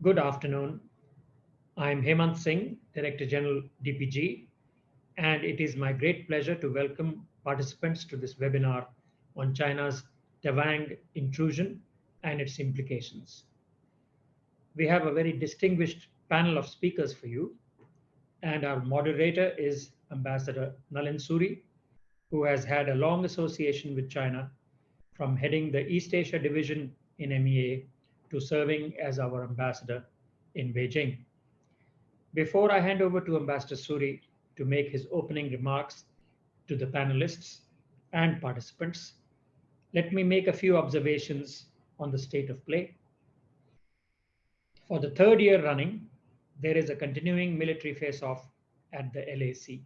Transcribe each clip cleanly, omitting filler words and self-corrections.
Good afternoon. I'm Hemant Singh, Director General DPG, and it is my great pleasure to welcome participants to this webinar on China's Tawang intrusion and its implications. We have a very distinguished panel of speakers for you, and our moderator is Ambassador Nalin Suri, who has had a long association with China from heading the East Asia division in MEA to serving as our ambassador in Beijing. Before I hand over to Ambassador Suri to make his opening remarks to the panelists and participants, let me make a few observations on the state of play. For the third year running, there is a continuing military face-off at the LAC.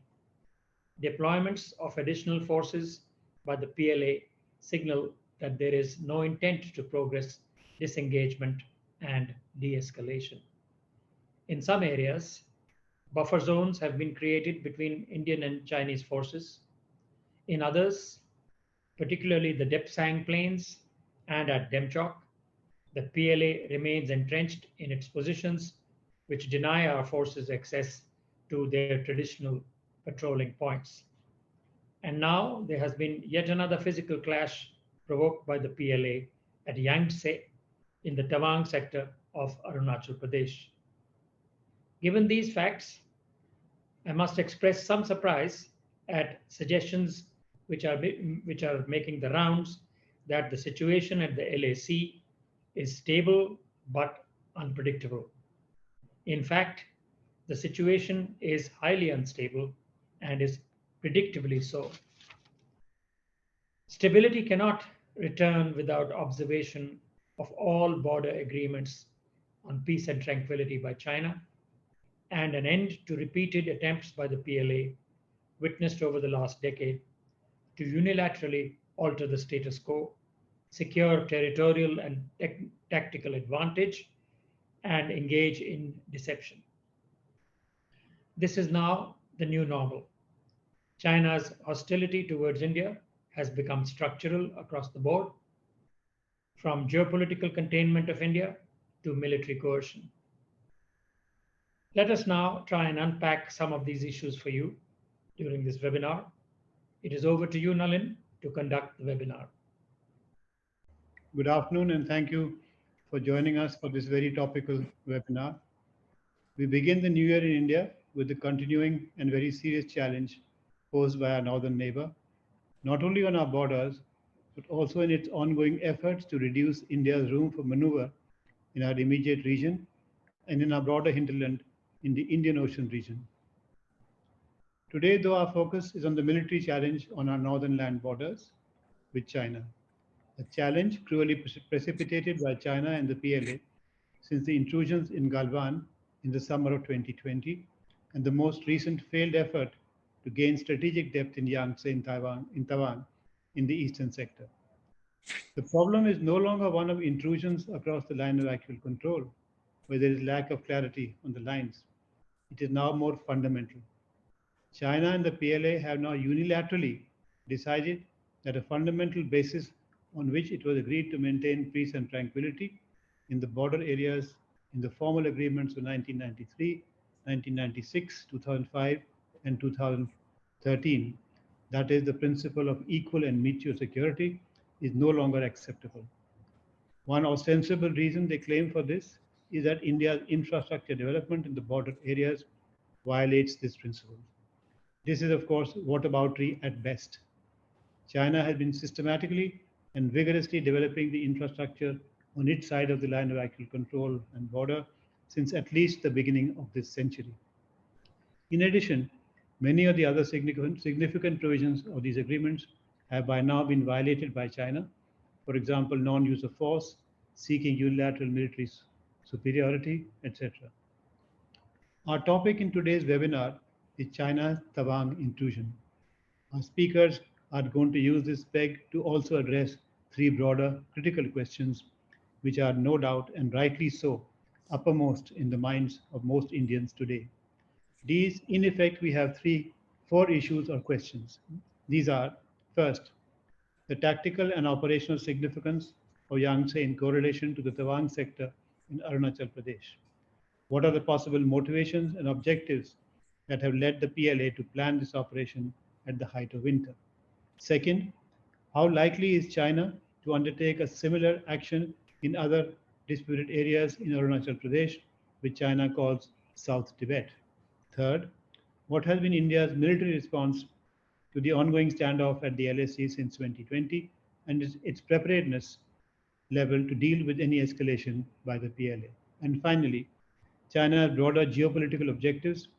Deployments of additional forces by the PLA signal that there is no intent to progress disengagement and de-escalation. In some areas, buffer zones have been created between Indian and Chinese forces. In others, particularly the Depsang Plains and at Demchok, the PLA remains entrenched in its positions, which deny our forces access to their traditional patrolling points. And now there has been yet another physical clash provoked by the PLA at Yangtse in the Tawang sector of Arunachal Pradesh. Given these facts, I must express some surprise at suggestions which are making the rounds that the situation at the LAC is stable but unpredictable. In fact, the situation is highly unstable and is predictably so. Stability cannot return without observation of all border agreements on peace and tranquility by China, and an end to repeated attempts by the PLA, witnessed over the last decade, to unilaterally alter the status quo, secure territorial and tactical advantage, and engage in deception. This is now the new normal. China's hostility towards India has become structural across the board, from geopolitical containment of India to military coercion. Let us now try and unpack some of these issues for you during this webinar. It is over to you, Nalin, to conduct the webinar. Good afternoon, and thank you for joining us for this very topical webinar. We begin the new year in India with the continuing and very serious challenge posed by our northern neighbor, not only on our borders, but also in its ongoing efforts to reduce India's room for maneuver in our immediate region and in our broader hinterland in the Indian Ocean region. Today, though, our focus is on the military challenge on our northern land borders with China, a challenge cruelly precipitated by China and the PLA since the intrusions in Galwan in the summer of 2020 and the most recent failed effort to gain strategic depth in Yangtse in Tawang in the eastern sector. The problem is no longer one of intrusions across the line of actual control, where there is lack of clarity on the lines. It is now more fundamental. China and the PLA have now unilaterally decided that a fundamental basis on which it was agreed to maintain peace and tranquility in the border areas in the formal agreements of 1993, 1996, 2005, and 2013, that is, the principle of equal and mutual security, is no longer acceptable. One ostensible reason they claim for this is that India's infrastructure development in the border areas violates this principle. This is, of course, whataboutery at best. China has been systematically and vigorously developing the infrastructure on its side of the line of actual control and border since at least the beginning of this century. In addition, many of the other significant provisions of these agreements have by now been violated by China. For example, non-use of force, seeking unilateral military superiority, etc. Our topic in today's webinar is China's Tawang intrusion. Our speakers are going to use this peg to also address three broader critical questions, which are no doubt and rightly so uppermost in the minds of most Indians today. These, in effect, we have four issues or questions. These are, first, the tactical and operational significance of Yangtse in correlation to the Tawang sector in Arunachal Pradesh? What are the possible motivations and objectives that have led the PLA to plan this operation at the height of winter? Second, how likely is China to undertake a similar action in other disputed areas in Arunachal Pradesh, which China calls South Tibet? Third, what has been India's military response to the ongoing standoff at the LAC since 2020 and its preparedness level to deal with any escalation by the PLA? And finally, China's broader geopolitical objectives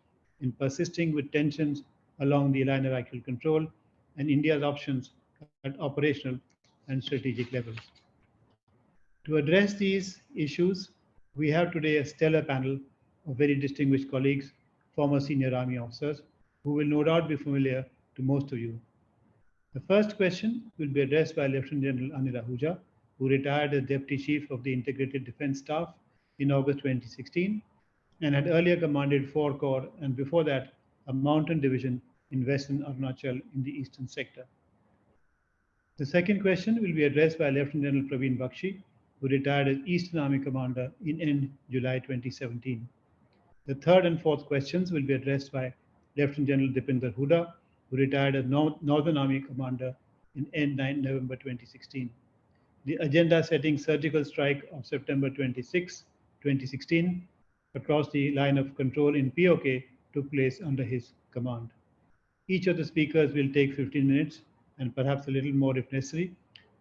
in persisting with tensions along the line of actual control and India's options at operational and strategic levels. To address these issues, we have today a stellar panel of very distinguished colleagues, former senior army officers, who will no doubt be familiar to most of you. The first question will be addressed by Lieutenant General Anil Ahuja, who retired as Deputy Chief of the Integrated Defence Staff in August 2016 and had earlier commanded 4 Corps and before that a mountain division in Western Arunachal in the Eastern Sector. The second question will be addressed by Lieutenant General Praveen Bakshi, who retired as Eastern Army Commander in end July 2017. The third and fourth questions will be addressed by Lieutenant General Dipinder Huda, who retired as Northern Army Commander in end November 2016. The agenda-setting surgical strike of September 26, 2016, across the line of control in POK took place under his command. Each of the speakers will take 15 minutes and perhaps a little more if necessary,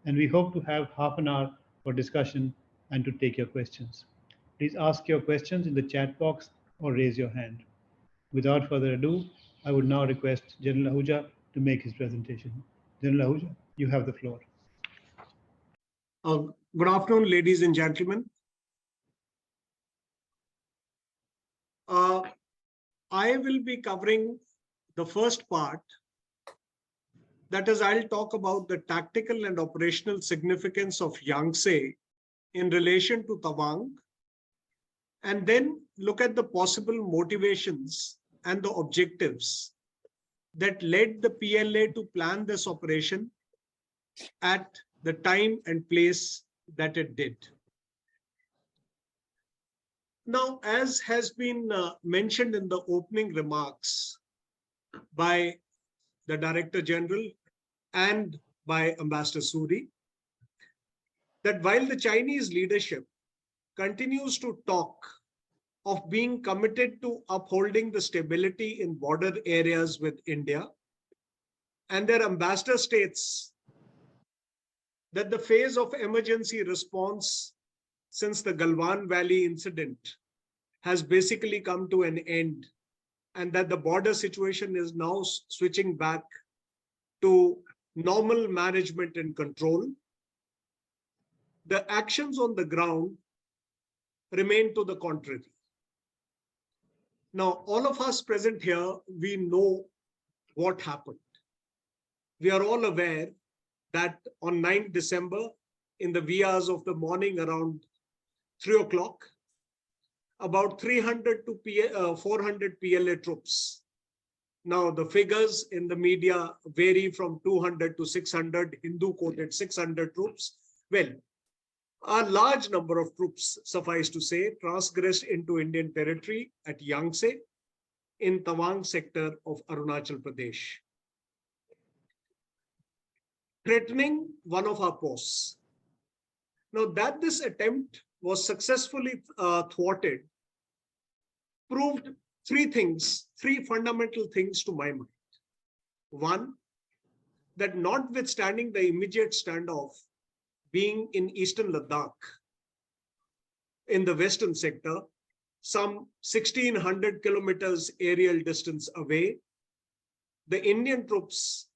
and we hope to have half an hour for discussion and to take your questions. Please ask your questions in the chat box or raise your hand. Without further ado, I would now request General Ahuja to make his presentation. General Ahuja, you have the floor. Good afternoon, ladies and gentlemen. I will be covering the first part. That is, I'll talk about the tactical and operational significance of Yangtse in relation to Tawang, and then look at the possible motivations and the objectives that led the PLA to plan this operation at the time and place that it did. Now, as has been mentioned in the opening remarks by the Director General and by Ambassador Suri, that while the Chinese leadership continues to talk of being committed to upholding the stability in border areas with India, and their ambassador states that the phase of emergency response since the Galwan Valley incident has basically come to an end, and that the border situation is now switching back to normal management and control, the actions on the ground remain to the contrary. Now, all of us present here, we know what happened. We are all aware that on 9th December, in the wee hours of the morning around 3 o'clock, about 300 to 400 PLA troops. Now, the figures in the media vary from 200 to 600, Hindu quoted 600 troops. Well, a large number of troops, suffice to say, transgressed into Indian territory at Yangtse in Tawang Sector of Arunachal Pradesh, threatening one of our posts. Now, that this attempt was successfully thwarted proved three fundamental things to my mind. One, that notwithstanding the immediate standoff being in eastern Ladakh, in the western sector, some 1600 kilometers aerial distance away, the Indian troops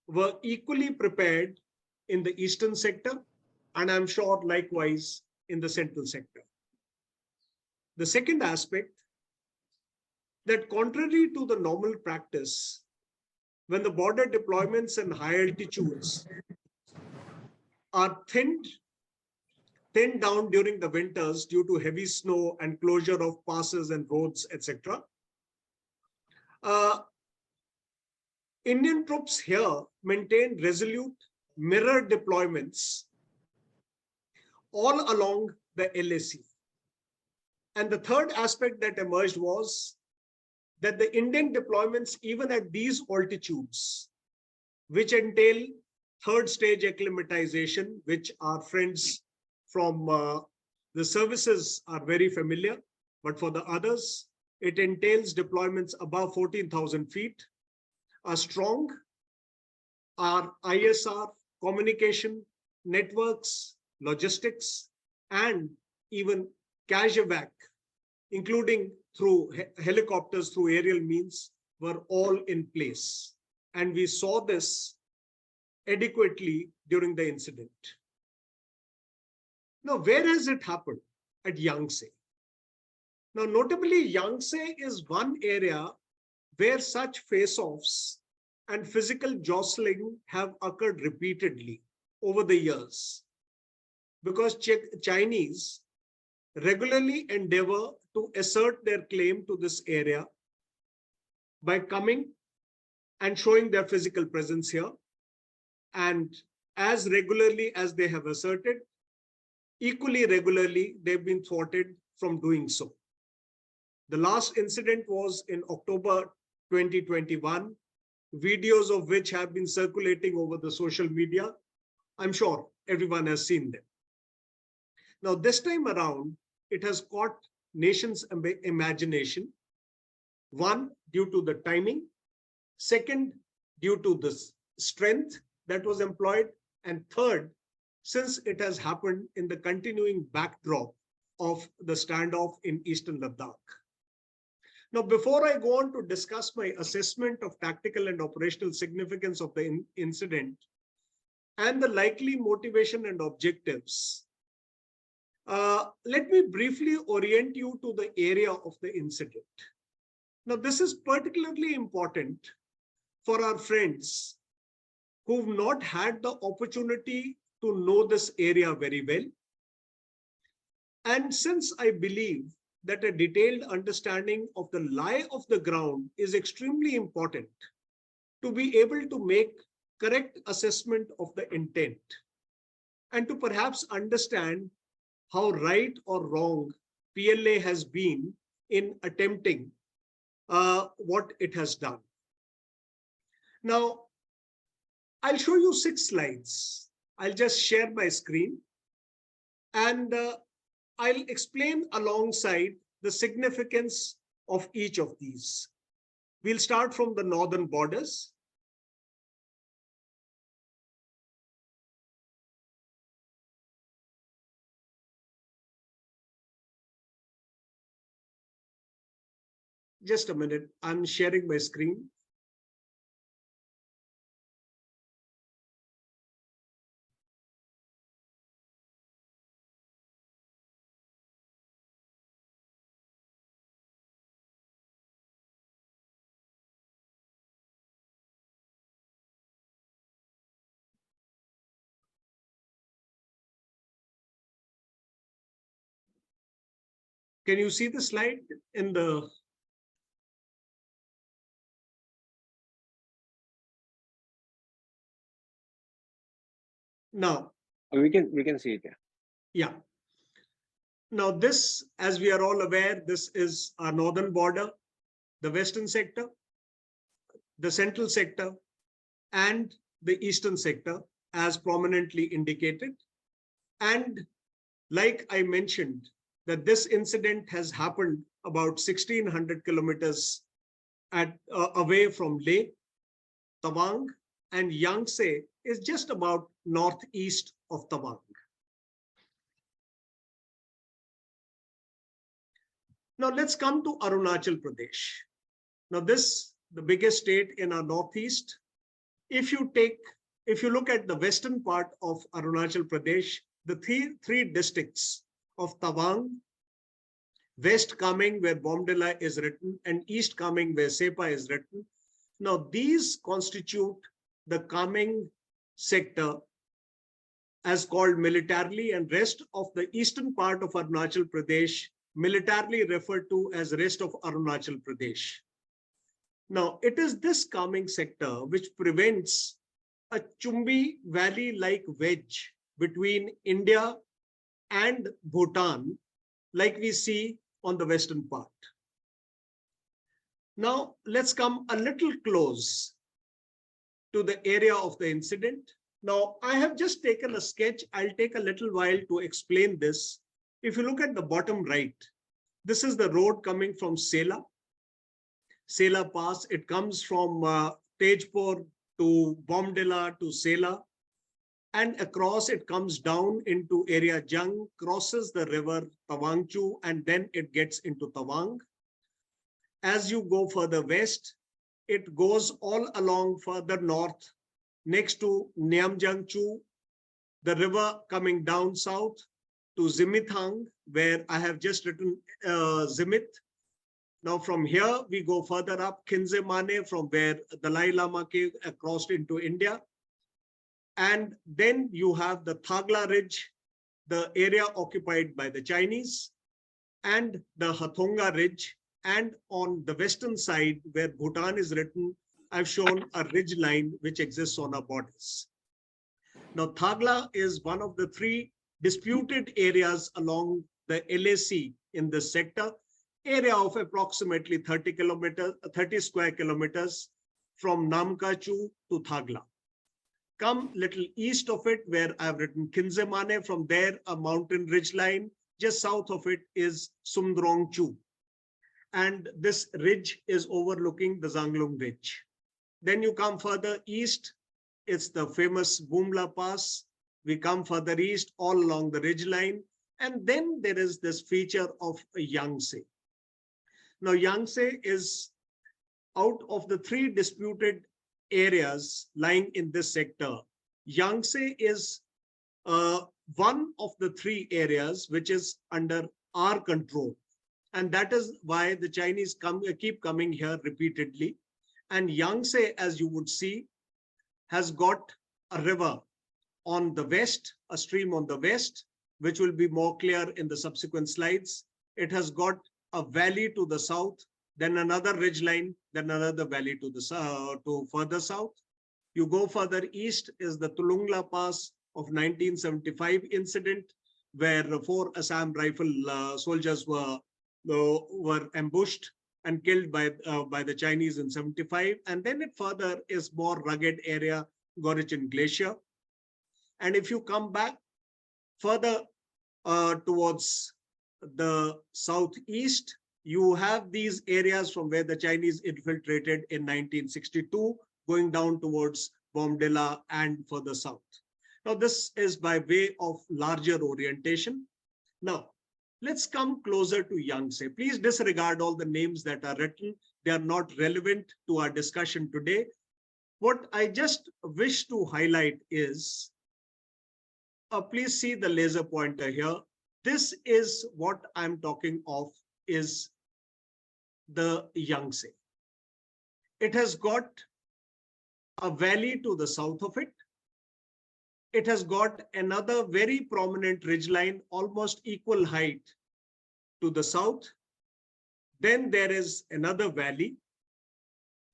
were equally prepared in the eastern sector, and I'm sure likewise in the central sector. The second aspect, that contrary to the normal practice, when the border deployments in high altitudes are thinned down during the winters due to heavy snow and closure of passes and roads, etc., Indian troops here maintained resolute mirror deployments all along the LAC. And the third aspect that emerged was that the Indian deployments, even at these altitudes, which entail third stage acclimatization, which our friends from the services are very familiar, but for the others, it entails deployments above 14,000 feet, are strong, are ISR, communication, networks, logistics, and even cash evac, including through helicopters, through aerial means, were all in place. And we saw this adequately during the incident. Now, where has it happened? At Yangtse. Now, notably, Yangtse is one area where such face-offs and physical jostling have occurred repeatedly over the years, because Chinese regularly endeavor to assert their claim to this area by coming and showing their physical presence here. And as regularly as they have asserted, equally regularly, they've been thwarted from doing so. The last incident was in October 2021, videos of which have been circulating over the social media. I'm sure everyone has seen them. Now, this time around, it has caught nations' imagination. One, due to the timing. Second, due to the strength that was employed. And third, since it has happened in the continuing backdrop of the standoff in Eastern Ladakh. Now, before I go on to discuss my assessment of tactical and operational significance of the incident and the likely motivation and objectives, let me briefly orient you to the area of the incident. Now, this is particularly important for our friends who've not had the opportunity to know this area very well. And since I believe that a detailed understanding of the lie of the ground is extremely important to be able to make correct assessment of the intent and to perhaps understand how right or wrong PLA has been in attempting what it has done. Now, I'll show you 6 slides. I'll just share my screen and I'll explain alongside the significance of each of these. We'll start from the northern borders. Just a minute, I'm sharing my screen. Can you see the slide in the... Now, we can see it. Yeah. Now this, as we are all aware, this is our northern border, the western sector, the central sector, and the eastern sector as prominently indicated. And like I mentioned, that this incident has happened about 1600 kilometers away from Leh, Tawang, and Yangtse is just about northeast of Tawang. Now let's come to Arunachal Pradesh. Now this, the biggest state in our northeast. If you look at the western part of Arunachal Pradesh, the three districts of Tawang, west coming where Bomdila is written, and east coming where Sepa is written. Now these constitute the Kameng sector as called militarily, and rest of the eastern part of Arunachal Pradesh militarily referred to as rest of Arunachal Pradesh. Now it is this Kameng sector which prevents a Chumbi Valley-like wedge between India and Bhutan, like we see on the western part. Now, let's come a little close to the area of the incident. Now, I have just taken a sketch. I'll take a little while to explain this. If you look at the bottom right, this is the road coming from Sela Pass. It comes from Tejpur to Bomdila to Sela, and across it comes down into area Jung, crosses the river Tawangchu, and then it gets into Tawang. As you go further west, it goes all along further north next to Nyamjangchu, the river coming down south to Zimithang, where I have just written Zimith. Now from here, we go further up Khinze Mane, from where the Dalai Lama came across into India. And then you have the Thagla Ridge, the area occupied by the Chinese, and the Hathonga Ridge. And on the western side, where Bhutan is written, I've shown a ridge line which exists on our borders. Now, Thagla is one of the three disputed areas along the LAC in this sector, area of approximately 30 square kilometers from Namkachu to Thagla. Come little east of it, where I've written Khinze Mane, from there a mountain ridge line. Just south of it is Sumdrongchu. And this ridge is overlooking the Zanglung Ridge. Then you come further east, it's the famous Bumla Pass. We come further east all along the ridge line. And then there is this feature of Yangtse. Now, Yangtse is out of the three disputed areas lying in this sector. Yangtse is one of the three areas which is under our control. And that is why the Chinese keep coming here repeatedly. And Yangtse, as you would see, has got a river on the west, a stream on the west, which will be more clear in the subsequent slides. It has got a valley to the south, then another ridge line, then another valley to the to further south. You go further east is the Tulungla Pass of 1975 incident, where 4 Assam rifle soldiers were ambushed and killed by the Chinese in 75. And then it further is more rugged area, Gorichin Glacier. And if you come back further towards the southeast, you have these areas from where the Chinese infiltrated in 1962, going down towards Bomdila and further south. Now, this is by way of larger orientation. Now, let's come closer to Yangtse. Please disregard all the names that are written. They are not relevant to our discussion today. What I just wish to highlight is, please see the laser pointer here. This is what I'm talking of, is the Yangtse. It has got a valley to the south of it. It has got another very prominent ridgeline, almost equal height to the south. Then there is another valley,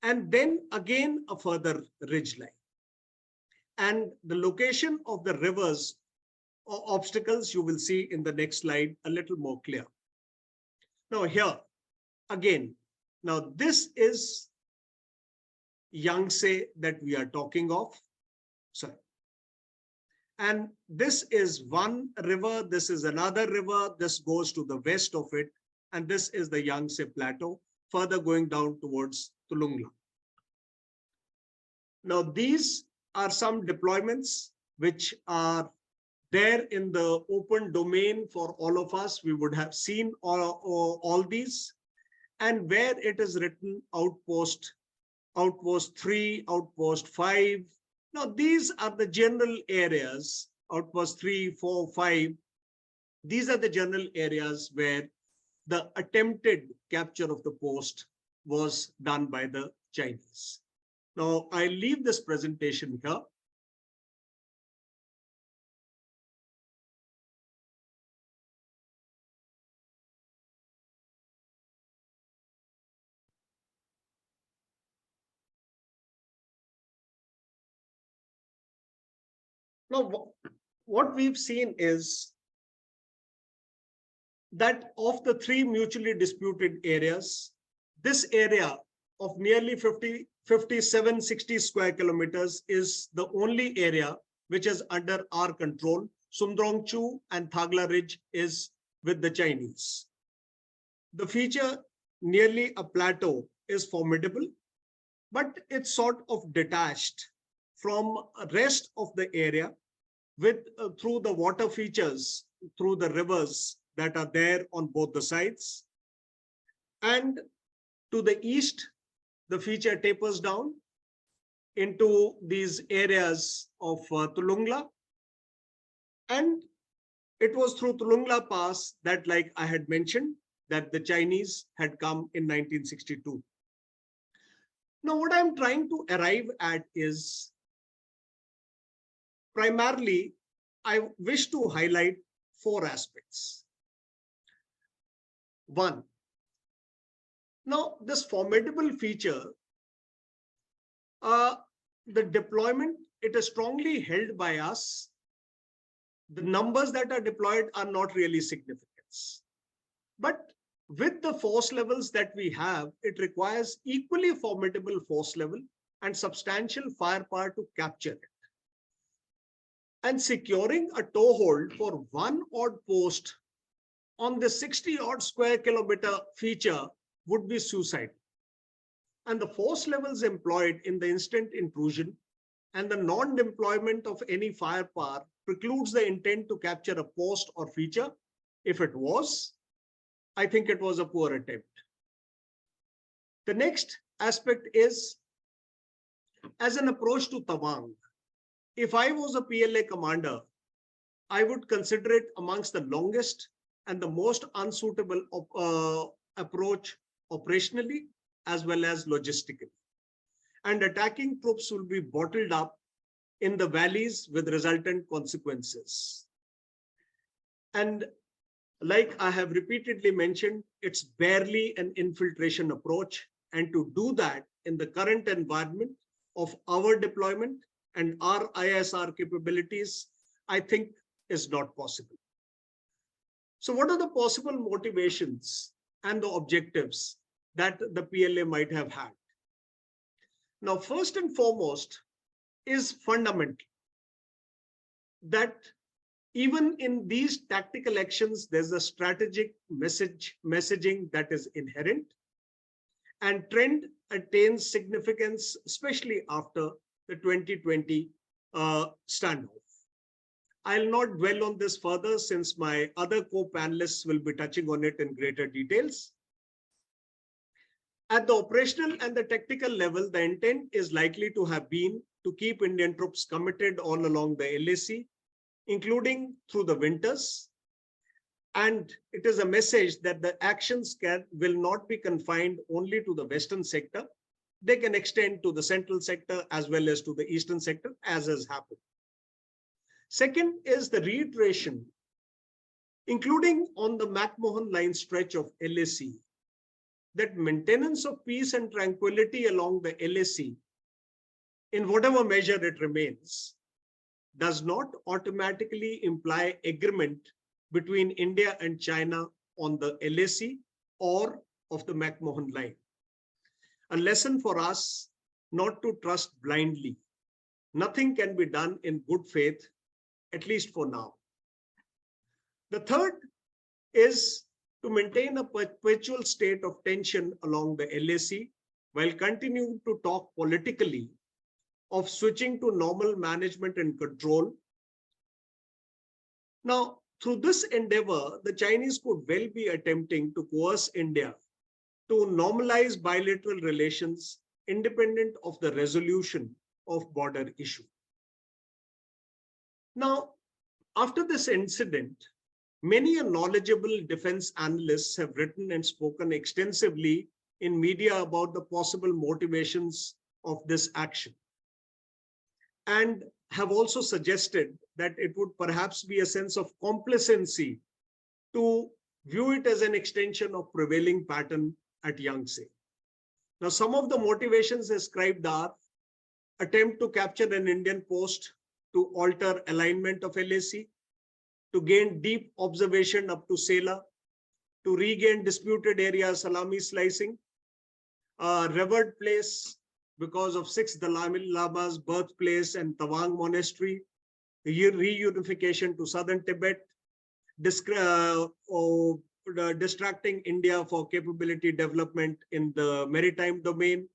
and then again a further ridgeline. And the location of the rivers or obstacles you will see in the next slide a little more clear. Now here, again, now this is Yangtse that we are talking of. Sorry. And this is one river, this is another river, this goes to the west of it, and this is the Yangtse Plateau, further going down towards Tulungla. Now, these are some deployments which are there in the open domain for all of us. We would have seen all these, and where it is written outpost 3, outpost 5. Now, these are the general areas, outpost 3, 4, 5. These are the general areas where the attempted capture of the post was done by the Chinese. Now, I leave this presentation here. Now, what we've seen is that of the three mutually disputed areas, this area of nearly 5760 square kilometers is the only area which is under our control. Sumdrongchu and Thagla Ridge is with the Chinese. The feature, nearly a plateau, is formidable, but it's sort of detached from the rest of the area with through the water features, through the rivers that are there on both the sides. And to the east, the feature tapers down into these areas of Tulungla. And it was through Tulungla Pass that, like I had mentioned, that the Chinese had come in 1962. Now, what I'm trying to arrive at is primarily, I wish to highlight four aspects. One, now this formidable feature, the deployment, it is strongly held by us. The numbers that are deployed are not really significant. But with the force levels that we have, it requires equally formidable force level and substantial firepower to capture it. And securing a toehold for one odd post on the 60 odd square kilometer feature would be suicide. And the force levels employed in the instant intrusion and the non-deployment of any firepower precludes the intent to capture a post or feature. If it was, I think it was a poor attempt. The next aspect is, as an approach to Tawang, if I was a PLA commander, I would consider it amongst the longest and the most unsuitable approach operationally as well as logistically. And attacking troops will be bottled up in the valleys with resultant consequences. And like I have repeatedly mentioned, it's barely an infiltration approach. And to do that in the current environment of our deployment and our ISR capabilities, I think is not possible. So what are the possible motivations and the objectives that the PLA might have had? Now, first and foremost is fundamental that even in these tactical actions, there's a strategic messaging that is inherent, and trend attains significance, especially after the 2020 standoff. I'll not dwell on this further since my other co-panelists will be touching on it in greater details. At the operational and the tactical level, the intent is likely to have been to keep Indian troops committed all along the LAC, including through the winters. And it is a message that the actions will not be confined only to the western sector. They can extend to the central sector as well as to the eastern sector, as has happened. Second is the reiteration, including on the McMahon line stretch of LAC, that maintenance of peace and tranquility along the LAC, in whatever measure it remains, does not automatically imply agreement between India and China on the LAC or of the McMahon line. A lesson for us not to trust blindly. Nothing can be done in good faith, at least for now. The third is to maintain a perpetual state of tension along the LAC while continuing to talk politically of switching to normal management and control. Now, through this endeavor, the Chinese could well be attempting to coerce India to normalize bilateral relations independent of the resolution of border issue. Now, after this incident, many knowledgeable defense analysts have written and spoken extensively in media about the possible motivations of this action, and have also suggested that it would perhaps be a sense of complacency to view it as an extension of prevailing pattern at Yangtse. Now, some of the motivations ascribed are attempt to capture an Indian post to alter alignment of LAC, to gain deep observation up to Sela, to regain disputed areas, salami slicing, a revered place because of 6th Dalai Lama's birthplace and Tawang Monastery, reunification to southern Tibet, distracting India for capability development in the maritime domain,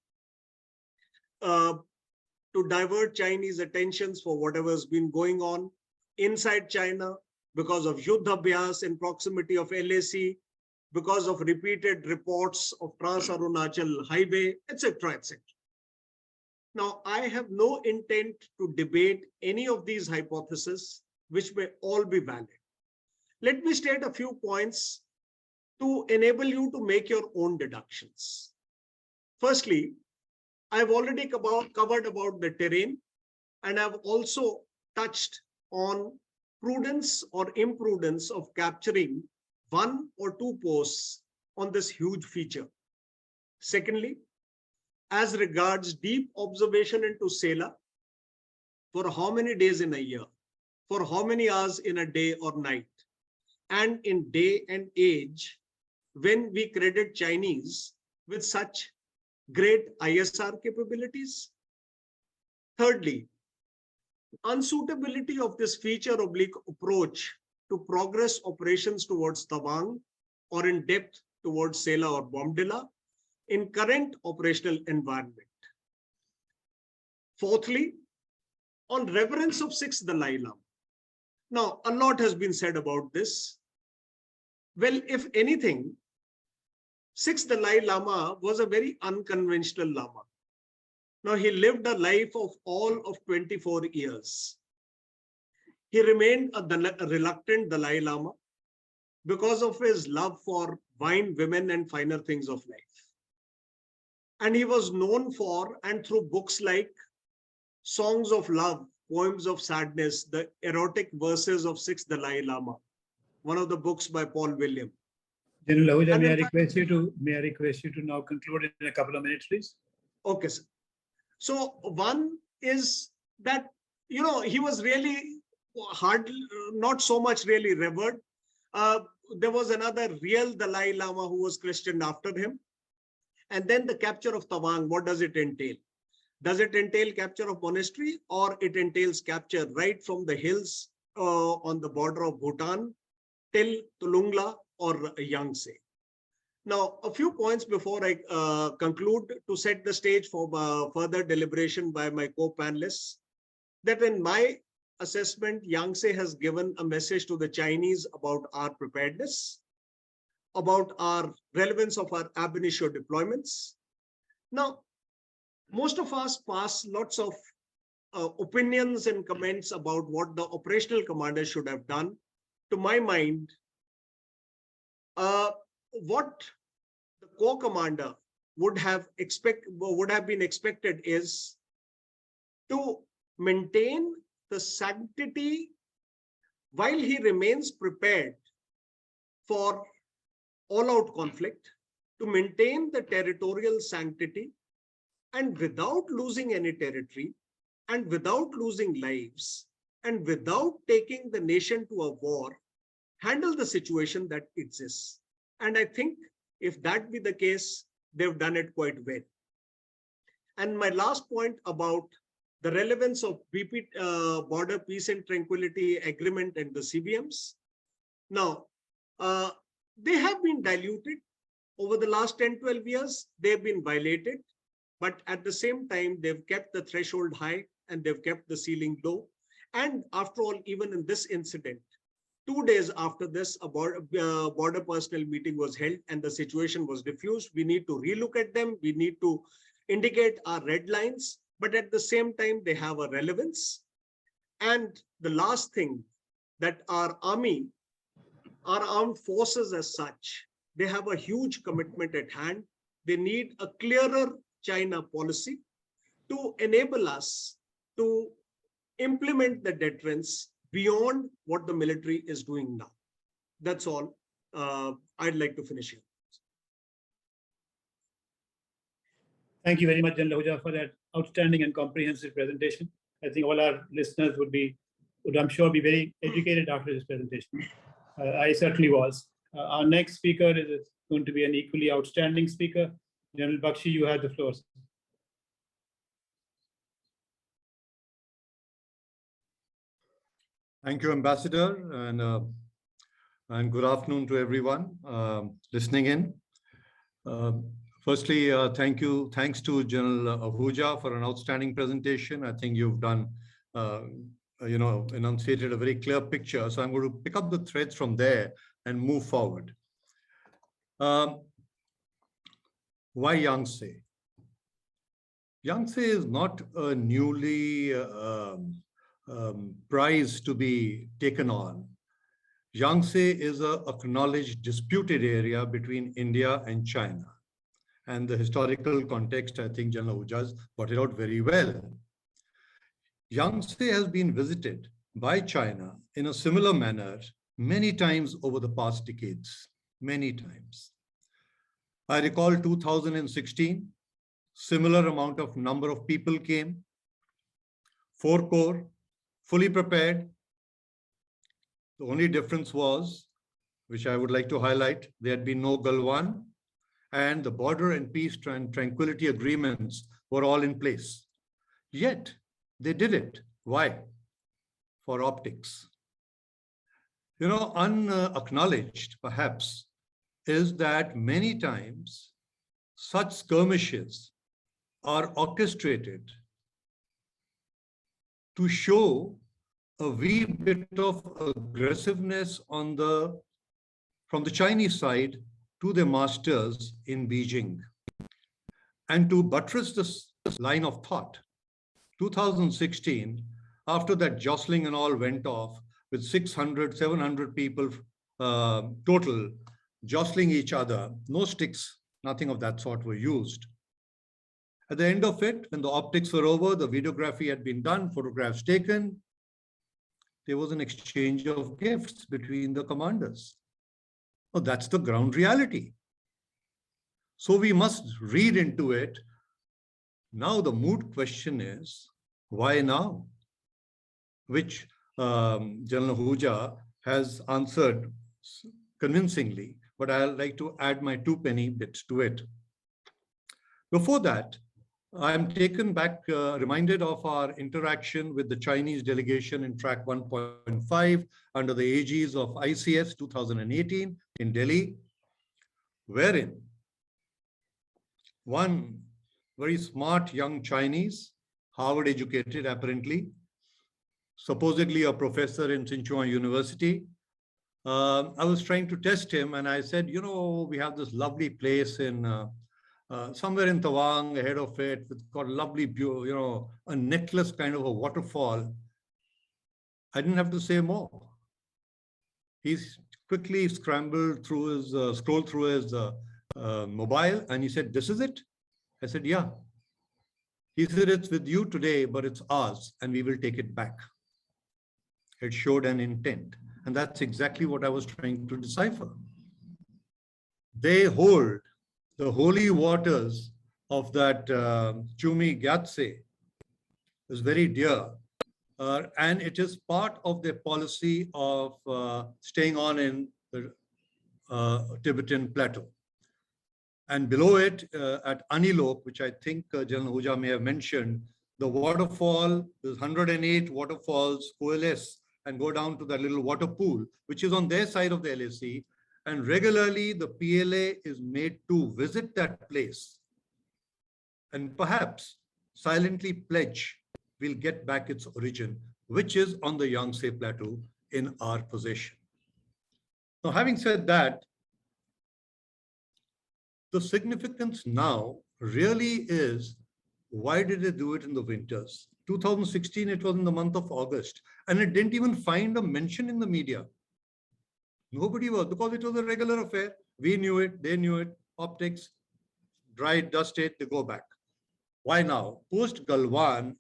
to divert Chinese attentions for whatever's been going on inside China because of Yuddha Abhyas in proximity of LAC, because of repeated reports of Trans-Arunachal Highway, etc., etc. Now, I have no intent to debate any of these hypotheses, which may all be valid. Let me state a few points to enable you to make your own deductions. Firstly, I've already covered about the terrain, and I've also touched on prudence or imprudence of capturing 1 or 2 posts on this huge feature. Secondly, as regards deep observation into Sela, for how many days in a year, for how many hours in a day or night, and in day and age, when we credit Chinese with such great ISR capabilities. Thirdly, unsuitability of this feature oblique approach to progress operations towards Tawang or in depth towards Sela or Bomdila in current operational environment. Fourthly, on reverence of 6th Dalai Lama. Now, a lot has been said about this. Well, if anything, 6th Dalai Lama was a very unconventional Lama. Now, he lived a life of all of 24 years. He remained a reluctant Dalai Lama because of his love for wine, women, and finer things of life. And he was known for, and through books like Songs of Love, Poems of Sadness, the erotic verses of 6th Dalai Lama, one of the books by Paul William. General Ahuja, may I request you to now conclude in a couple of minutes, please? Okay, sir. So one is that, he was really not so much really revered. There was another real Dalai Lama who was christened after him. And then the capture of Tawang, what does it entail? Does it entail capture of monastery, or it entails capture right from the hills on the border of Bhutan till Tulungla or Yangtse? Now, a few points before I conclude to set the stage for further deliberation by my co-panelists, that in my assessment, Yangtse has given a message to the Chinese about our preparedness, about our relevance of our ab initio deployments. Now, most of us pass lots of opinions and comments about what the operational commander should have done. To my mind, what the corps commander would have been expected is to maintain the sanctity while he remains prepared for all-out conflict, to maintain the territorial sanctity, and without losing any territory, and without losing lives, and without taking the nation to a war, handle the situation that exists. And I think if that be the case, they've done it quite well. And my last point about the relevance of Border Peace and Tranquility Agreement and the CBMs. Now, they have been diluted over the last 10-12 years. They've been violated, but at the same time, they've kept the threshold high and they've kept the ceiling low. And after all, even in this incident, 2 days after this, a border personnel meeting was held and the situation was diffused. We need to relook at them. We need to indicate our red lines, but at the same time, they have a relevance. And the last thing, that our army, our armed forces as such, they have a huge commitment at hand. They need a clearer China policy to enable us to implement the deterrence beyond what the military is doing now. That's all. I'd like to finish here. Thank you very much, General Ahuja, for that outstanding and comprehensive presentation. I think all our listeners would I'm sure, be very educated after this presentation. I certainly was. Our next speaker is going to be an equally outstanding speaker. General Bakshi, you have the floor. Thank you, Ambassador, and good afternoon to everyone listening in. Firstly, thanks to General Ahuja for an outstanding presentation. I think you've done, enunciated a very clear picture. So I'm going to pick up the threads from there and move forward. Why Yangtse? Yangtse is not a newly prize to be taken on. Yangtse is an acknowledged disputed area between India and China. And the historical context, I think General Ahuja brought it out very well. Yangtse has been visited by China in a similar manner many times over the past decades, many times. I recall 2016, similar amount of number of people came, 4 corps, fully prepared. The only difference was, which I would like to highlight, there had been no Galwan, and the border and peace and tranquility agreements were all in place. Yet, they did it. Why? For optics. Unacknowledged, perhaps, is that many times such skirmishes are orchestrated to show a wee bit of aggressiveness from the Chinese side to their masters in Beijing. And to buttress this line of thought, 2016, after that jostling and all went off with 600, 700 people total jostling each other, no sticks, nothing of that sort were used. At the end of it, when the optics were over, the videography had been done, photographs taken, there was an exchange of gifts between the commanders. Well, that's the ground reality. So we must read into it. Now the moot question is, why now? Which General Ahuja has answered convincingly, but I'd like to add my 2 penny bits to it. Before that, I'm taken back, reminded of our interaction with the Chinese delegation in track 1.5 under the aegis of ICS 2018 in Delhi, wherein one very smart young Chinese, Harvard educated apparently, supposedly a professor in Sichuan University, I was trying to test him and I said, we have this lovely place in somewhere in Tawang, ahead of it, it's got lovely, a necklace kind of a waterfall. I didn't have to say more. He's quickly scrolled through his mobile and he said, "This is it?" I said, "Yeah." He said, "It's with you today, but it's ours and we will take it back." It showed an intent. And that's exactly what I was trying to decipher. They hold the holy waters of that Chumi Yangtse is very dear. And it is part of their policy of staying on in the Tibetan plateau. And below it, at Anilok, which I think General Ahuja may have mentioned, the waterfall, there's 108 waterfalls coalesce and go down to that little water pool, which is on their side of the LAC. And regularly, the PLA is made to visit that place and perhaps silently pledge we'll get back its origin, which is on the Yangtze Plateau in our possession. Now, having said that, the significance now really is, why did they do it in the winters? 2016, it was in the month of August, and it didn't even find a mention in the media. Nobody was, because it was a regular affair. We knew it, they knew it, optics, dry, dust it, they go back. Why now? Post Galwan,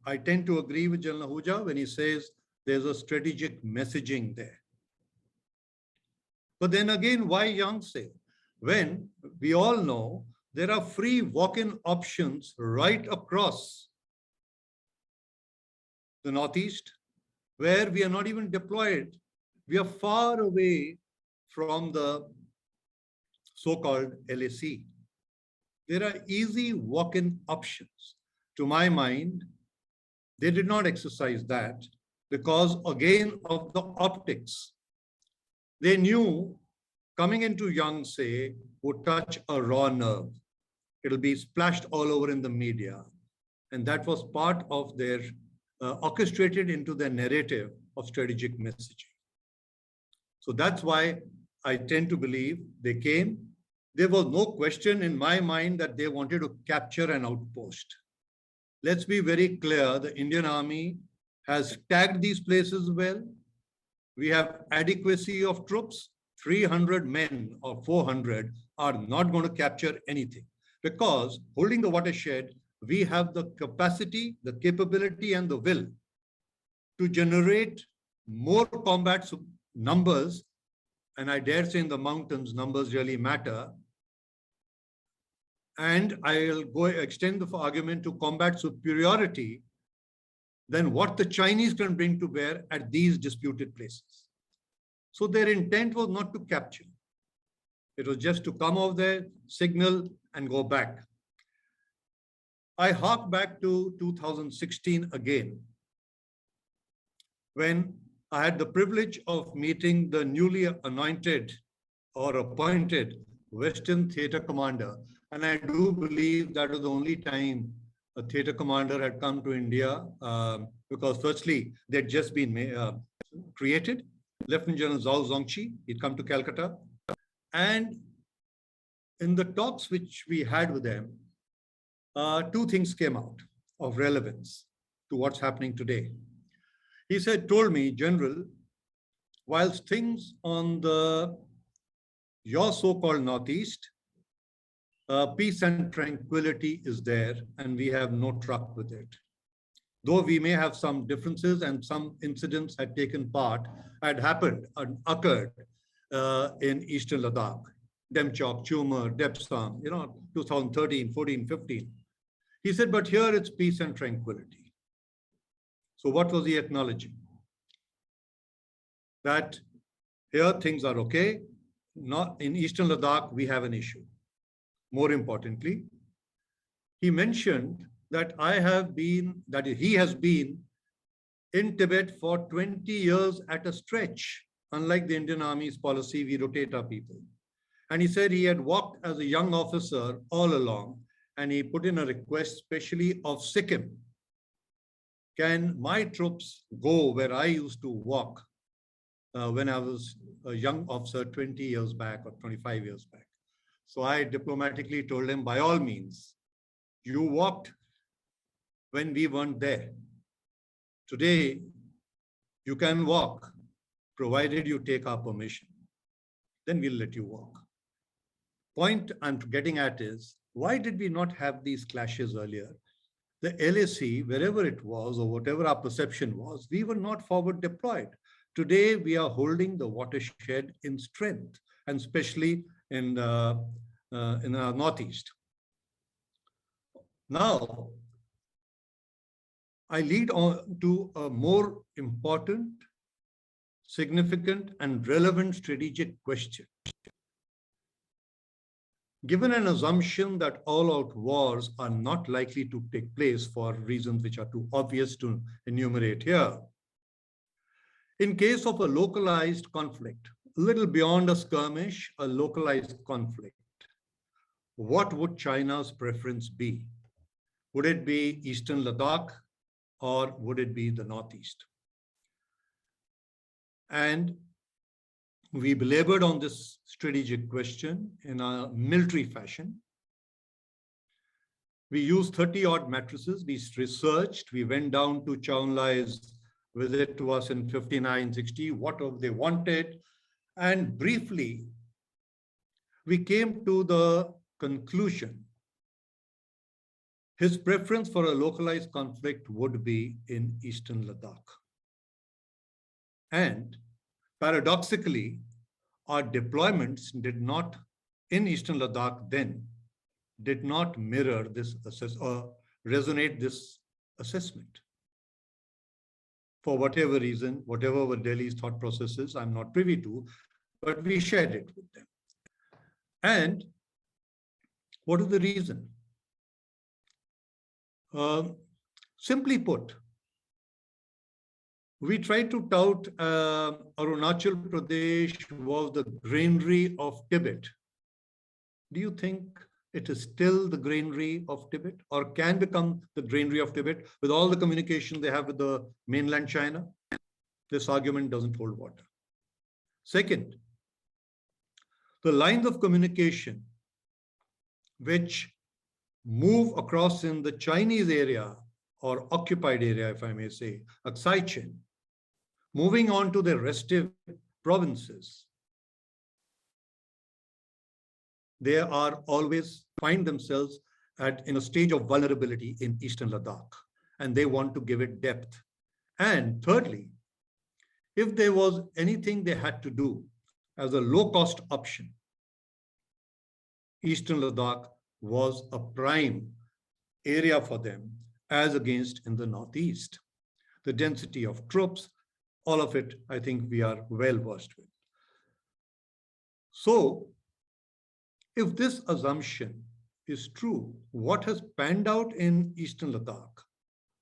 I tend to agree with General Ahuja when he says there's a strategic messaging there. But then again, why Yangtze? When we all know there are free walk-in options right across the Northeast, where we are not even deployed. We are far away from the so-called LAC. There are easy walk-in options. To my mind, they did not exercise that because, again, of the optics. They knew coming into Yangtse would touch a raw nerve. It'll be splashed all over in the media. And that was part of their, orchestrated into their narrative of strategic messaging. So that's why I tend to believe they came. There was no question in my mind that they wanted to capture an outpost. Let's be very clear, the Indian Army has tagged these places well. We have adequacy of troops. 300 men or 400 are not going to capture anything, because holding the watershed, we have the capacity, the capability, and the will to generate more combat numbers. And I dare say in the mountains, numbers really matter. And I'll go extend the argument to combat superiority than what the Chinese can bring to bear at these disputed places. So their intent was not to capture. It was just to come over there, signal, and go back. I hark back to 2016 again, when I had the privilege of meeting the newly anointed or appointed Western Theatre Commander. And I do believe that was the only time a theatre commander had come to India, because firstly, they'd just been created. Lieutenant General Zhao Zongqi, he'd come to Calcutta. And in the talks which we had with them, two things came out of relevance to what's happening today. He told me, General, whilst things on your so-called Northeast, peace and tranquility is there, and we have no truck with it. Though we may have some differences and some incidents had occurred in Eastern Ladakh, Demchok, Chumar, Depsam, 2013, 14, 15. He said, but here it's peace and tranquility. So what was he acknowledging? That here things are okay. Not in Eastern Ladakh, we have an issue. More importantly, he mentioned that he has been in Tibet for 20 years at a stretch. Unlike the Indian Army's policy, we rotate our people. And he said he had walked as a young officer all along, and he put in a request, especially of Sikkim. Can my troops go where I used to walk when I was a young officer 20 years back or 25 years back? So I diplomatically told him, by all means, you walked when we weren't there. Today, you can walk, provided you take our permission. Then we'll let you walk. Point I'm getting at is, why did we not have these clashes earlier? The LAC, wherever it was or whatever our perception was, we were not forward deployed. Today, we are holding the watershed in strength, and especially in our Northeast. Now, I lead on to a more important, significant, and relevant strategic question. Given an assumption that all-out wars are not likely to take place for reasons which are too obvious to enumerate here, in case of a localized conflict, a little beyond a skirmish, a localized conflict, what would China's preference be? Would it be Eastern Ladakh, or would it be the Northeast? And we belabored on this strategic question in a military fashion. We used 30-odd matrices. We researched. We went down to Chou Enlai's visit to us in 59, 60, what they wanted. And briefly, we came to the conclusion his preference for a localized conflict would be in Eastern Ladakh. And paradoxically, our deployments in Eastern Ladakh then did not mirror this resonate this assessment. For whatever reason, whatever were Delhi's thought processes, I'm not privy to, but we shared it with them. And what is the reason? Simply put, we tried to tout Arunachal Pradesh was the granary of Tibet. Do you think it is still the granary of Tibet, or can become the granary of Tibet with all the communication they have with the mainland China? This argument doesn't hold water. Second, the lines of communication which move across in the Chinese area or occupied area, if I may say, Aksai Chin, moving on to the restive provinces, they are always find themselves in a stage of vulnerability in Eastern Ladakh, and they want to give it depth. And thirdly, if there was anything they had to do as a low-cost option, Eastern Ladakh was a prime area for them as against in the Northeast. The density of troops, all of it, I think we are well versed with. So, if this assumption is true, what has panned out in Eastern Ladakh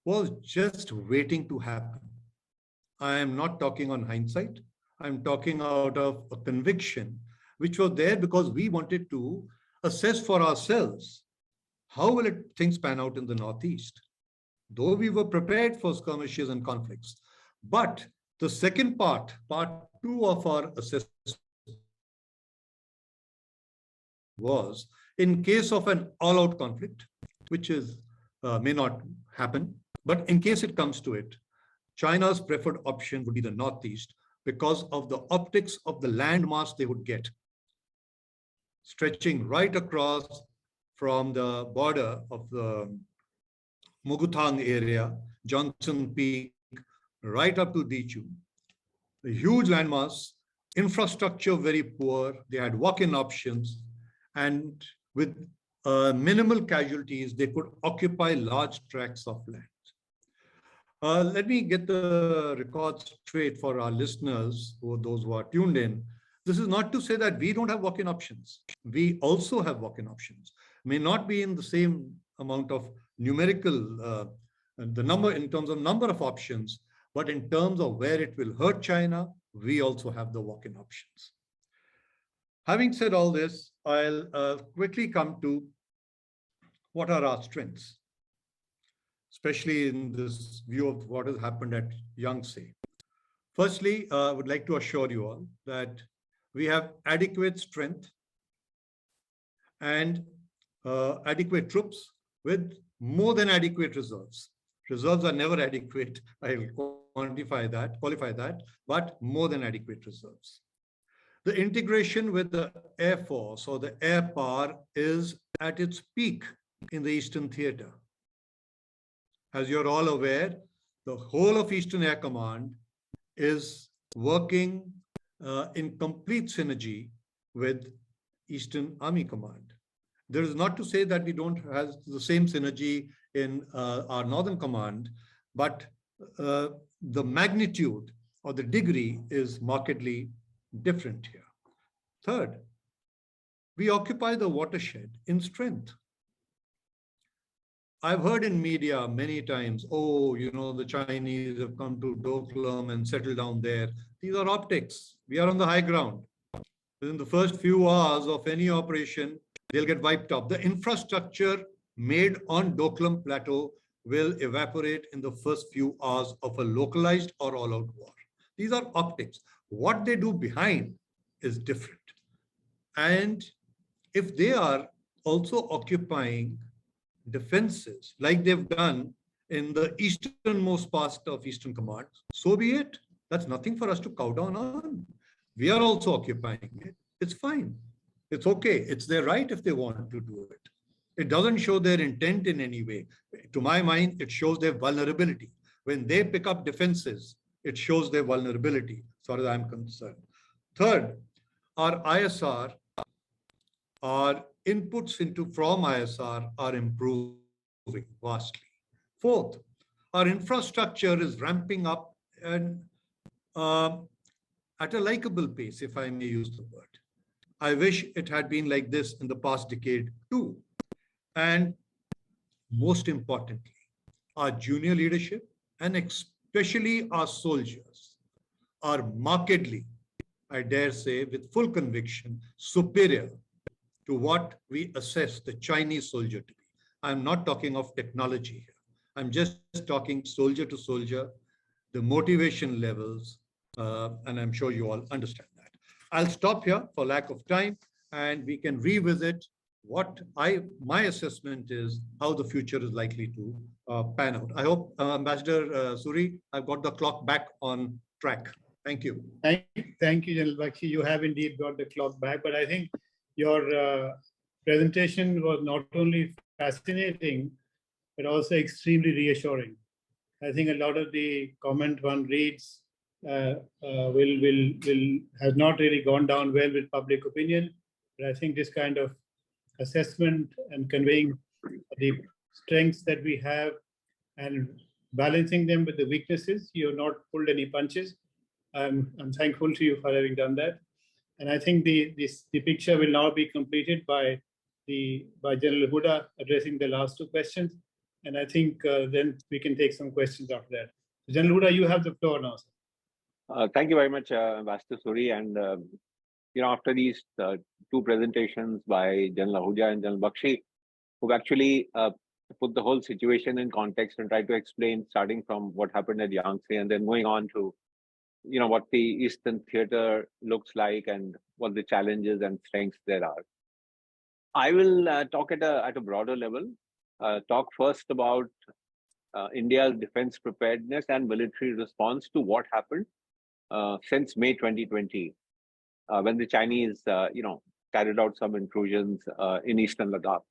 was just waiting to happen. I am not talking on hindsight. I'm talking out of a conviction, which was there because we wanted to assess for ourselves, how will things pan out in the Northeast? Though we were prepared for skirmishes and conflicts. But the second part two of our assessment was in case of an all-out conflict, which is may not happen, but in case it comes to it, China's preferred option would be the Northeast because of the optics of the landmass they would get, stretching right across from the border of the Muguthang area, Johnson Peak, right up to Dichu. A huge landmass, infrastructure very poor, they had walk-in options, and with minimal casualties, they could occupy large tracts of land. Let me get the records straight for our listeners, or those who are tuned in. This is not to say that we don't have walk-in options. We also have walk-in options. May not be in the same amount of numerical, the number in terms of number of options, but in terms of where it will hurt China, we also have the walk-in options. Having said all this, I'll quickly come to what are our strengths, especially in this view of what has happened at Yangtse. Firstly, I would like to assure you all that we have adequate strength and adequate troops with more than adequate reserves. Reserves are never adequate, I'll qualify that, but more than adequate reserves. The integration with the Air Force or the air power is at its peak in the Eastern Theater. As you're all aware, the whole of Eastern Air Command is working in complete synergy with Eastern Army Command. There is not to say that we don't have the same synergy in our Northern Command, but the magnitude or the degree is markedly different here. Third, we occupy the watershed in strength. I've heard in media many times, oh, you know, the Chinese have come to Doklam and settled down there. These are optics. We are on the high ground. Within the first few hours of any operation, they'll get wiped off. The infrastructure made on Doklam Plateau will evaporate in the first few hours of a localized or all-out war. These are optics. What they do behind is different. And if they are also occupying defenses like they've done in the easternmost part of Eastern Command, so be it. That's nothing for us to cow down on. We are also occupying it. It's fine. It's okay. It's their right if they want to do it. It doesn't show their intent in any way. To my mind, it shows their vulnerability. When they pick up defenses, it shows their vulnerability, as far as I'm concerned. Third, our ISR, our inputs from ISR are improving vastly. Fourth, our infrastructure is ramping up, and at a likable pace, if I may use the word. I wish it had been like this in the past decade too. And most importantly, our junior leadership and especially our soldiers are markedly, I dare say, with full conviction, superior to what we assess the Chinese soldier to be. I'm not talking of technology here. I'm just talking soldier to soldier, the motivation levels, and I'm sure you all understand that. I'll stop here for lack of time, and we can revisit what my assessment is, how the future is likely to pan out. I hope, Ambassador Suri, I've got the clock back on track. Thank you. Thank you, General Bakshi. You have indeed got the clock back, but I think your presentation was not only fascinating, but also extremely reassuring. I think a lot of the comment one reads has not really gone down well with public opinion, but I think this kind of assessment and conveying the strengths that we have and balancing them with the weaknesses, you have not pulled any punches. I'm thankful to you for having done that. And I think the picture will now be completed by General Huda addressing the last two questions. And I think then we can take some questions after that. General Huda, you have the floor now, sir. Thank you very much, Ambassador Suri. And after these two presentations by General Ahuja and General Bakshi, who've actually put the whole situation in context and tried to explain, starting from what happened at Yangtse and then going on to what the Eastern theater looks like and what the challenges and strengths there are. I will talk at a broader level. Talk first about India's defense preparedness and military response to what happened since May 2020, when the Chinese, carried out some intrusions in Eastern Ladakh.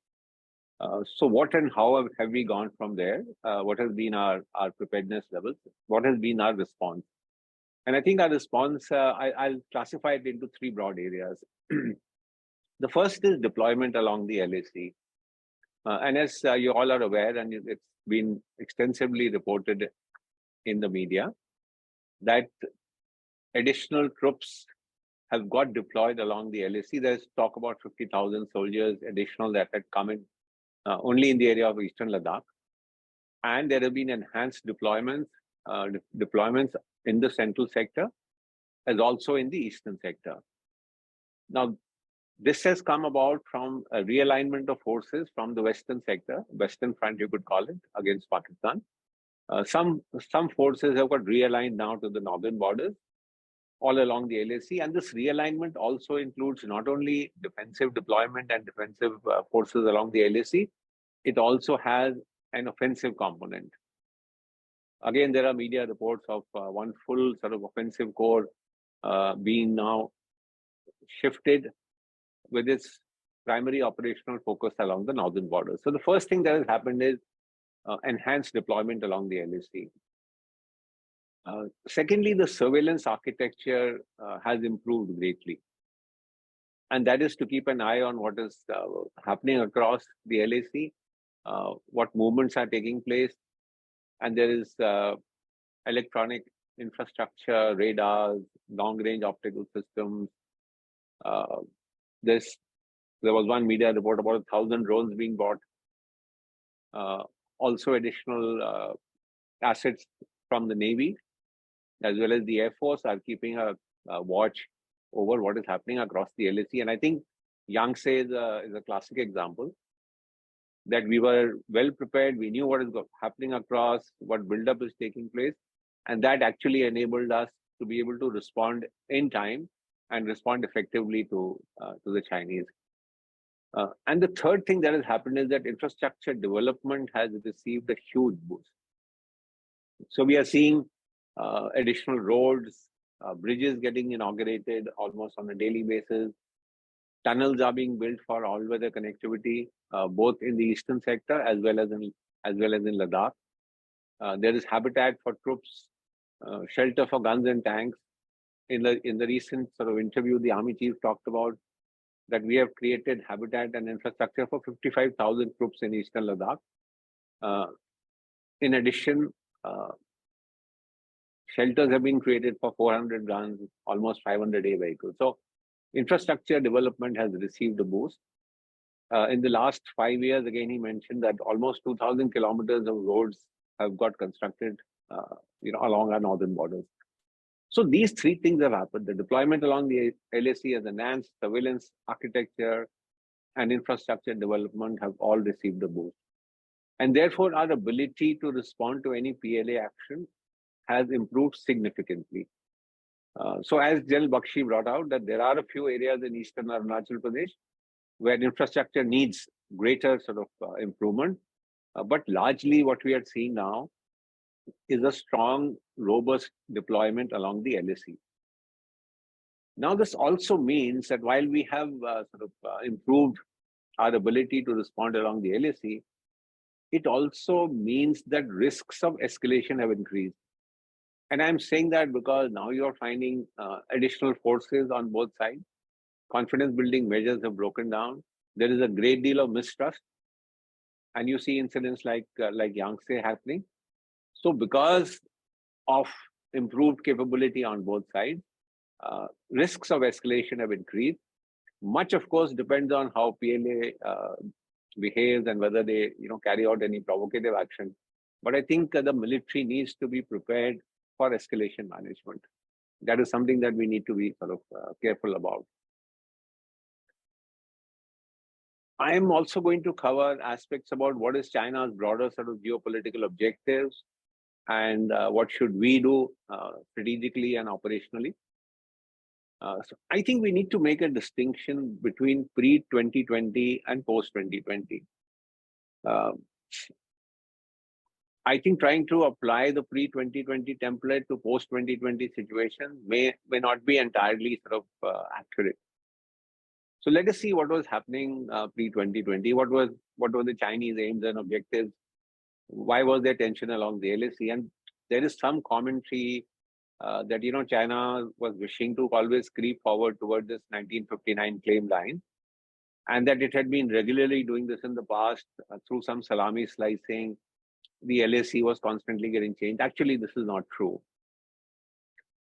So what and how have we gone from there? What has been our preparedness levels? What has been our response? And I think our response, I'll classify it into three broad areas. The first is deployment along the LAC. And as you all are aware, and it's been extensively reported in the media, that additional troops have got deployed along the LAC. There's talk about 50,000 soldiers additional that had come in only in the area of Eastern Ladakh. And there have been enhanced deployments in the central sector, as also in the eastern sector. Now, this has come about from a realignment of forces from the western sector, western front you could call it, against Pakistan. Some forces have got realigned now to the northern borders, all along the LAC, and this realignment also includes not only defensive deployment and defensive forces along the LAC, it also has an offensive component. Again, there are media reports of one full sort of offensive corps being now shifted with its primary operational focus along the northern border. So the first thing that has happened is enhanced deployment along the LAC. Secondly, the surveillance architecture has improved greatly. And that is to keep an eye on what is happening across the LAC, what movements are taking place. And there is electronic infrastructure, radars, long-range optical systems. There was one media report about 1,000 drones being bought. Also additional assets from the Navy, as well as the Air Force, are keeping a watch over what is happening across the LAC. And I think Yangtse is a classic example that we were well prepared. We knew what is happening across, what buildup is taking place. And that actually enabled us to be able to respond in time and respond effectively to the Chinese. And the third thing that has happened is that infrastructure development has received a huge boost. So we are seeing additional roads, bridges getting inaugurated almost on a daily basis. Tunnels are being built for all-weather connectivity, both in the eastern sector as well as in Ladakh. There is habitat for troops, shelter for guns and tanks. In the recent sort of interview, the Army Chief talked about that we have created habitat and infrastructure for 55,000 troops in eastern Ladakh. In addition, Shelters have been created for 400 guns, almost 500 vehicles. So infrastructure development has received a boost. In the last 5 years, again, he mentioned that almost 2,000 kilometers of roads have got constructed, along our northern borders. So these three things have happened. The deployment along the LAC has enhanced, surveillance, architecture, and infrastructure development have all received a boost. And therefore, our ability to respond to any PLA action has improved significantly. So as General Bakshi brought out, that there are a few areas in eastern Arunachal Pradesh where infrastructure needs greater sort of improvement. But largely what we are seeing now is a strong, robust deployment along the LAC. Now, this also means that while we have improved our ability to respond along the LAC, it also means that risks of escalation have increased. And I'm saying that because now you're finding additional forces on both sides. Confidence building measures have broken down. There is a great deal of mistrust. And you see incidents like Yangtse happening. So because of improved capability on both sides, risks of escalation have increased. Much, of course, depends on how PLA behaves and whether they carry out any provocative action. But I think the military needs to be prepared for escalation management. That is something that we need to be sort of careful about. I am also going to cover aspects about what is China's broader sort of geopolitical objectives and what should we do strategically and operationally. So I think we need to make a distinction between pre-2020 and post-2020. I think trying to apply the pre-2020 template to post-2020 situation may not be entirely sort of accurate. So let us see what was happening pre-2020. What were the Chinese aims and objectives? Why was there tension along the LAC? And there is some commentary that China was wishing to always creep forward toward this 1959 claim line, and that it had been regularly doing this in the past through some salami slicing. The LAC was constantly getting changed. Actually, this is not true.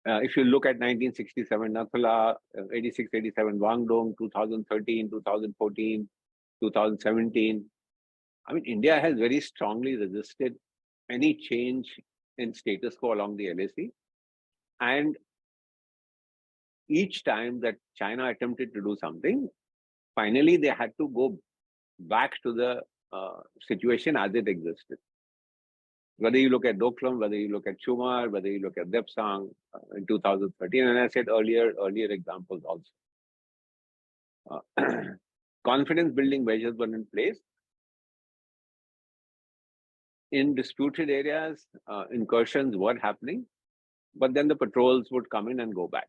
If you look at 1967 Nathula, 86-87 Guangdong, 2013, 2014, 2017, I mean, India has very strongly resisted any change in status quo along the LAC. And each time that China attempted to do something, finally they had to go back to the situation as it existed. Whether you look at Doklam, whether you look at Chumar, whether you look at Depsang in 2013, and I said earlier examples also. Confidence building measures were in place. In disputed areas, incursions were happening, but then the patrols would come in and go back.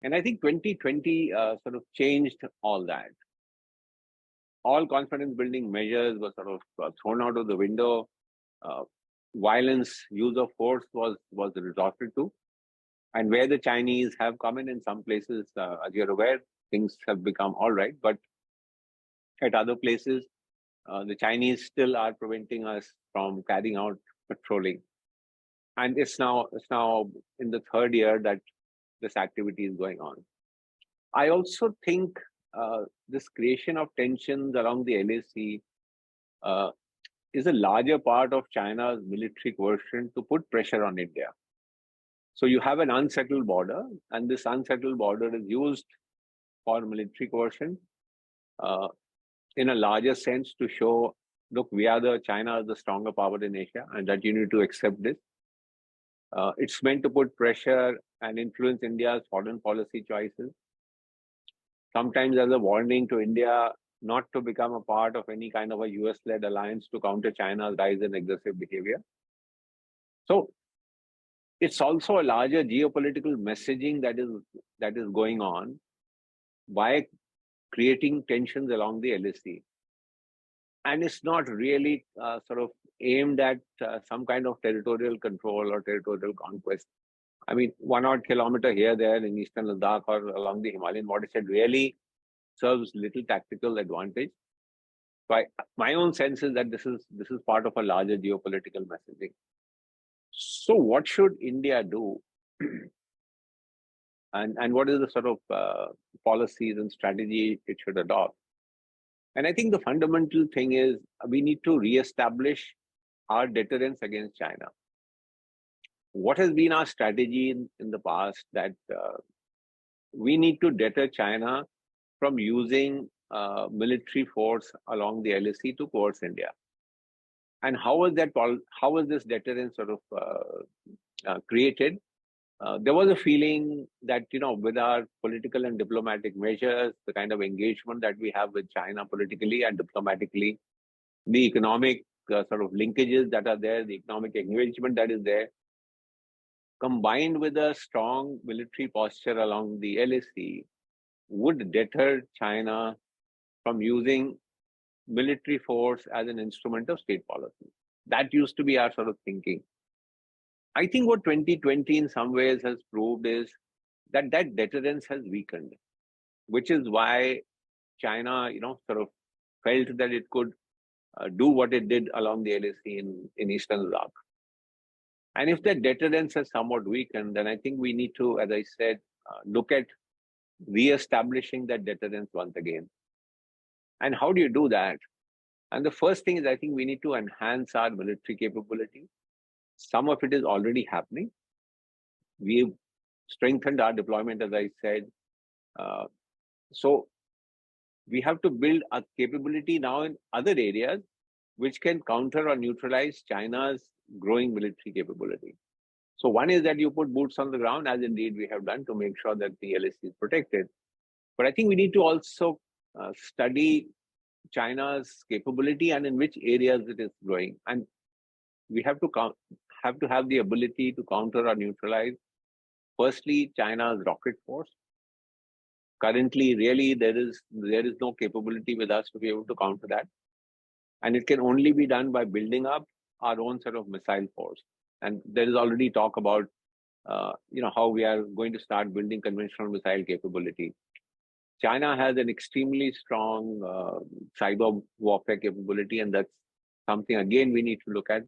And I think 2020 sort of changed all that. All confidence building measures were sort of thrown out of the window. Violence, use of force was resorted to. And where the Chinese have come in some places, as you're aware, things have become all right. But at other places, the Chinese still are preventing us from carrying out patrolling. And it's now in the third year that this activity is going on. I also think this creation of tensions along the LAC is a larger part of China's military coercion to put pressure on India. So you have an unsettled border, and this unsettled border is used for military coercion in a larger sense to show, look, China is the stronger power in Asia, and that you need to accept this. It's meant to put pressure and influence India's foreign policy choices. Sometimes as a warning to India not to become a part of any kind of a US-led alliance to counter China's rise in aggressive behavior. So it's also a larger geopolitical messaging that is going on by creating tensions along the LAC. And it's not really sort of aimed at some kind of territorial control or territorial conquest. I mean, 1 odd kilometer here, there in eastern Ladakh or along the Himalayan watershed really serves little tactical advantage. So my own sense is that this is part of a larger geopolitical messaging. So what should India do? And what is the sort of policies and strategy it should adopt? And I think the fundamental thing is we need to reestablish our deterrence against China. What has been our strategy in the past? That we need to deter China from using military force along the LAC to coerce India. And how was this deterrence sort of created? There was a feeling that, with our political and diplomatic measures, the kind of engagement that we have with China politically and diplomatically, the economic sort of linkages that are there, the economic engagement that is there, combined with a strong military posture along the LAC, would deter China from using military force as an instrument of state policy. That used to be our sort of thinking. I think what 2020 in some ways has proved is that deterrence has weakened, which is why China, sort of felt that it could do what it did along the LAC in Eastern Ladakh. And if that deterrence has somewhat weakened, then I think we need to, as I said, look at re-establishing that deterrence once again. And how do you do that? And the first thing is, I think we need to enhance our military capability. Some of it is already happening. We've strengthened our deployment, as I said. So we have to build a capability now in other areas which can counter or neutralize China's growing military capability. So one is that you put boots on the ground, as indeed we have done, to make sure that the LAC is protected. But I think we need to also study China's capability and in which areas it is growing. And we have to have the ability to counter or neutralize, firstly, China's rocket force. Currently, really, there is no capability with us to be able to counter that. And it can only be done by building up our own sort of missile force. And there is already talk about, how we are going to start building conventional missile capability. China has an extremely strong cyber warfare capability, and that's something, again, we need to look at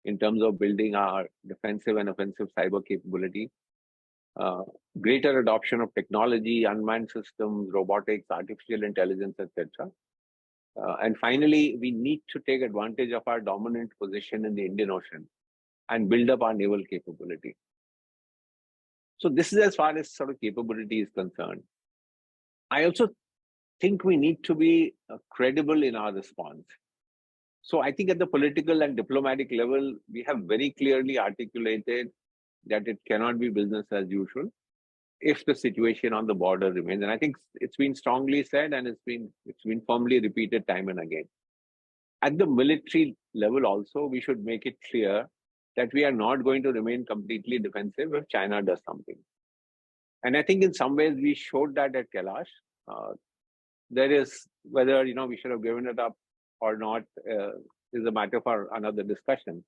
in terms of building our defensive and offensive cyber capability. Greater adoption of technology, unmanned systems, robotics, artificial intelligence, etc. And finally, we need to take advantage of our dominant position in the Indian Ocean and build up our naval capability. So this is as far as sort of capability is concerned. I also think we need to be credible in our response. So I think at the political and diplomatic level, we have very clearly articulated that it cannot be business as usual if the situation on the border remains. And I think it's been strongly said, and it's been firmly repeated time and again. At the military level also, we should make it clear that we are not going to remain completely defensive if China does something. And I think in some ways we showed that at Kailash. There is, whether we should have given it up or not is a matter for another discussion.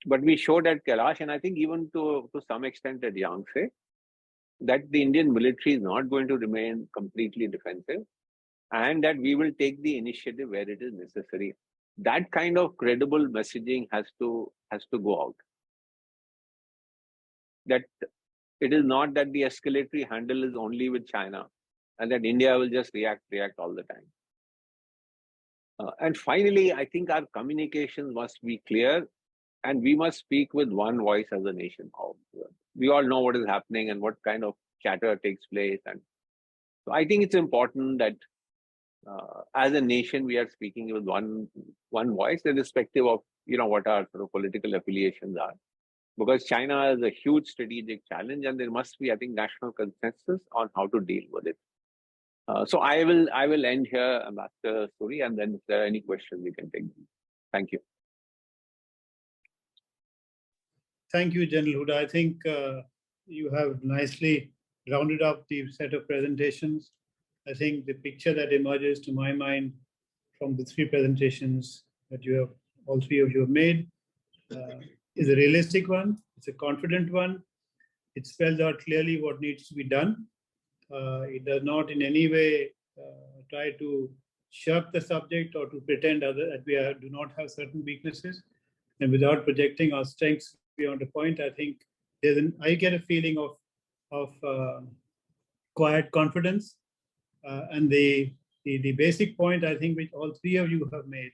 But we showed at Kailash, and I think even to some extent at Yangtse, that the Indian military is not going to remain completely defensive, and that we will take the initiative where it is necessary. That kind of credible messaging has to go out. That it is not that the escalatory handle is only with China, and that India will just react all the time. And finally, I think our communications must be clear, and we must speak with one voice as a nation. We all know what is happening and what kind of chatter takes place. And so I think it's important that as a nation, we are speaking with one voice, irrespective of what our sort of political affiliations are. Because China is a huge strategic challenge, and there must be, I think, national consensus on how to deal with it. So I will end here, Ambassador Suri, and then if there are any questions, we can take them. Thank you. Thank you, General Huda. I think you have nicely rounded up the set of presentations. I think the picture that emerges to my mind from the three presentations that all three of you have made is a realistic one. It's a confident one. It spells out clearly what needs to be done. It does not in any way try to shirk the subject or to pretend that we do not have certain weaknesses. and without projecting our strengths beyond a point, I think I get a feeling of quiet confidence. And the basic point, I think, which all three of you have made,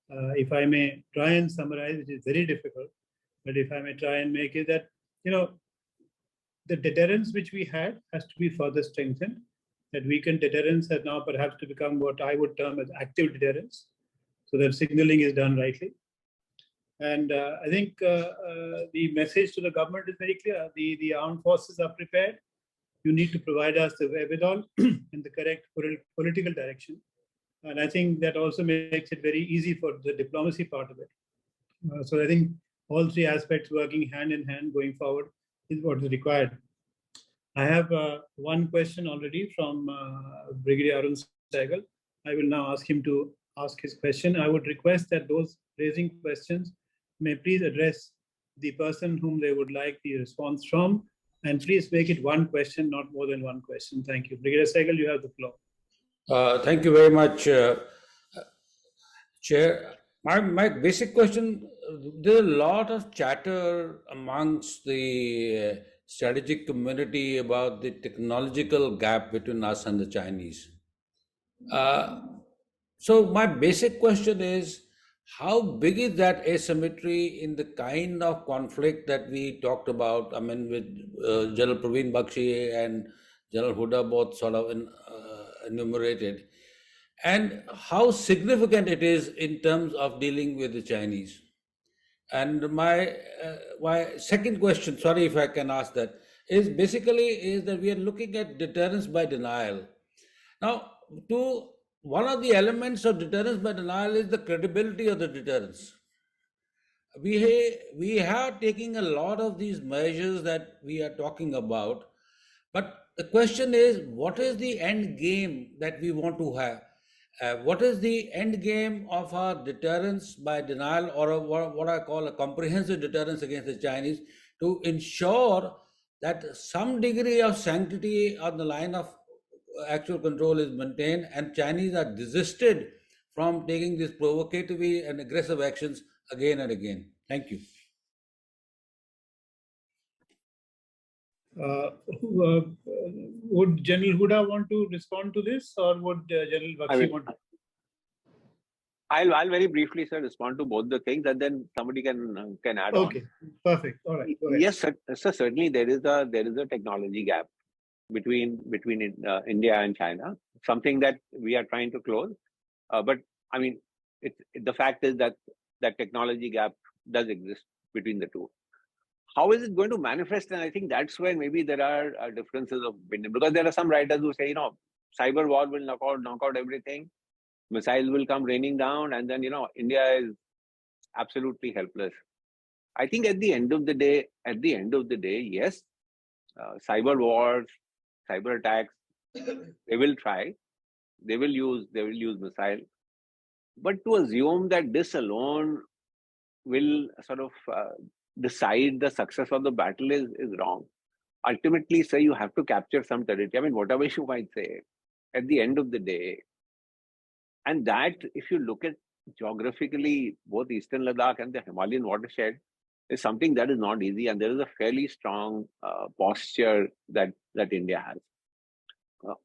if I may try and summarize, which is very difficult, but if I may try and make it that, the deterrence which we had has to be further strengthened. That weakened deterrence has now perhaps to become what I would term as active deterrence, so that signaling is done rightly. And I think the message to the government is very clear. The armed forces are prepared. You need to provide us the wherewithal and the correct political direction. And I think that also makes it very easy for the diplomacy part of it. So I think all three aspects working hand in hand going forward is what is required. I have one question already from Brigadier Arun Sehgal. I will now ask him to ask his question. I would request that those raising questions may please address the person whom they would like the response from, and please make it one question, not more than one question. Thank you. Brigadier Sehgal, you have the floor. Thank you very much, Chair. My basic question, there's a lot of chatter amongst the strategic community about the technological gap between us and the Chinese. So my basic question is, how big is that asymmetry in the kind of conflict that we talked about? I mean, with General Praveen Bakshi and General Huda both sort of enumerated, and how significant it is in terms of dealing with the Chinese. And my second question, sorry if I can ask that, is that we are looking at deterrence by denial. Now, one of the elements of deterrence by denial is the credibility of the deterrence. We have taken a lot of these measures that we are talking about, but the question is, what is the end game that we want to have? What is the end game of our deterrence by denial, or what I call a comprehensive deterrence against the Chinese, to ensure that some degree of sanctity on the line of actual control is maintained and Chinese are desisted from taking these provocative and aggressive actions again and again? Thank you. Would General Huda want to respond to this, or would General Bakshi want to? I'll very briefly, sir, respond to both the things, and then somebody can add on. Okay, perfect. All right. Go ahead. Yes, sir. Certainly there is a technology gap between India and China, something that we are trying to close. But I mean, the fact is that technology gap does exist between the two. How is it going to manifest? And I think that's where maybe there are differences of opinion, because there are some writers who say, cyber war will knock out everything, missiles will come raining down, and then India is absolutely helpless. I think at the end of the day, yes, cyber wars, cyber attacks, they will try, they will use missile, but to assume that this alone will sort of decide the success of the battle is wrong. Ultimately, sir, you have to capture some territory. I mean, whatever you might say, at the end of the day, and that if you look at geographically, both Eastern Ladakh and the Himalayan watershed is something that is not easy, and there is a fairly strong posture that India has.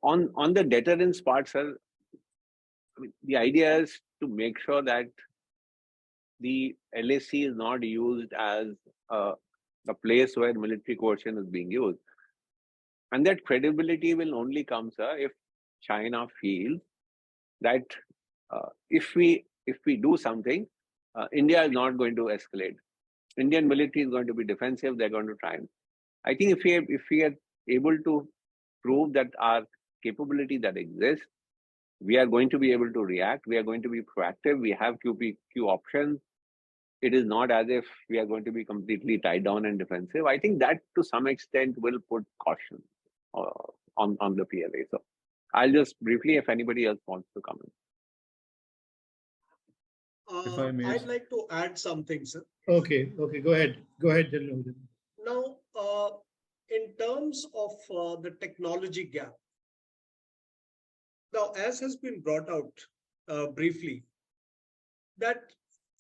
On the deterrence part, sir, I mean, the idea is to make sure that the LAC is not used as a place where military coercion is being used. And that credibility will only come, sir, if China feels that if we do something, India is not going to escalate. Indian military is going to be defensive. They're going to try. I think if we are able to prove that our capability that exists, we are going to be able to react. We are going to be proactive. We have QPQ options. It is not as if we are going to be completely tied down and defensive. I think that to some extent will put caution on the PLA. So I'll just briefly, if anybody else wants to comment. I'd like to add something, sir. Okay, go ahead, General. Now, in terms of the technology gap, now as has been brought out briefly, that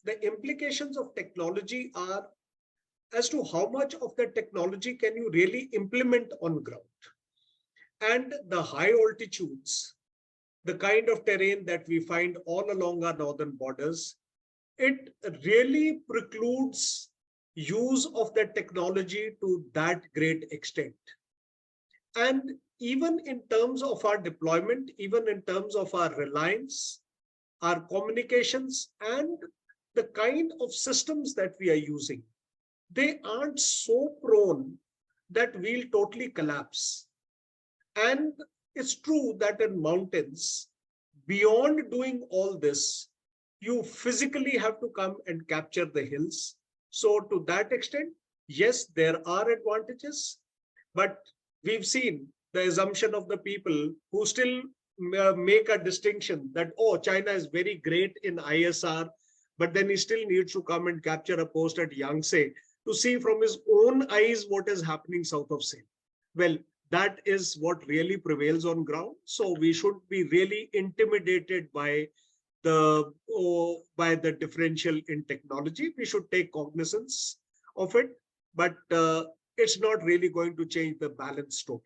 the implications of technology are as to how much of that technology can you really implement on ground. And the high altitudes, the kind of terrain that we find all along our northern borders, it really precludes use of that technology to that great extent. And even in terms of our deployment, even in terms of our reliance, our communications, and the kind of systems that we are using, they aren't so prone that we'll totally collapse. And it's true that in mountains, beyond doing all this, you physically have to come and capture the hills. So to that extent, yes, there are advantages, but we've seen the assumption of the people who still make a distinction that, oh, China is very great in ISR, but then he still needs to come and capture a post at Yangtse to see from his own eyes what is happening south of Sindh. Well, that is what really prevails on ground. So we should be really intimidated by the differential in technology. We should take cognizance of it, but it's not really going to change the balance totally.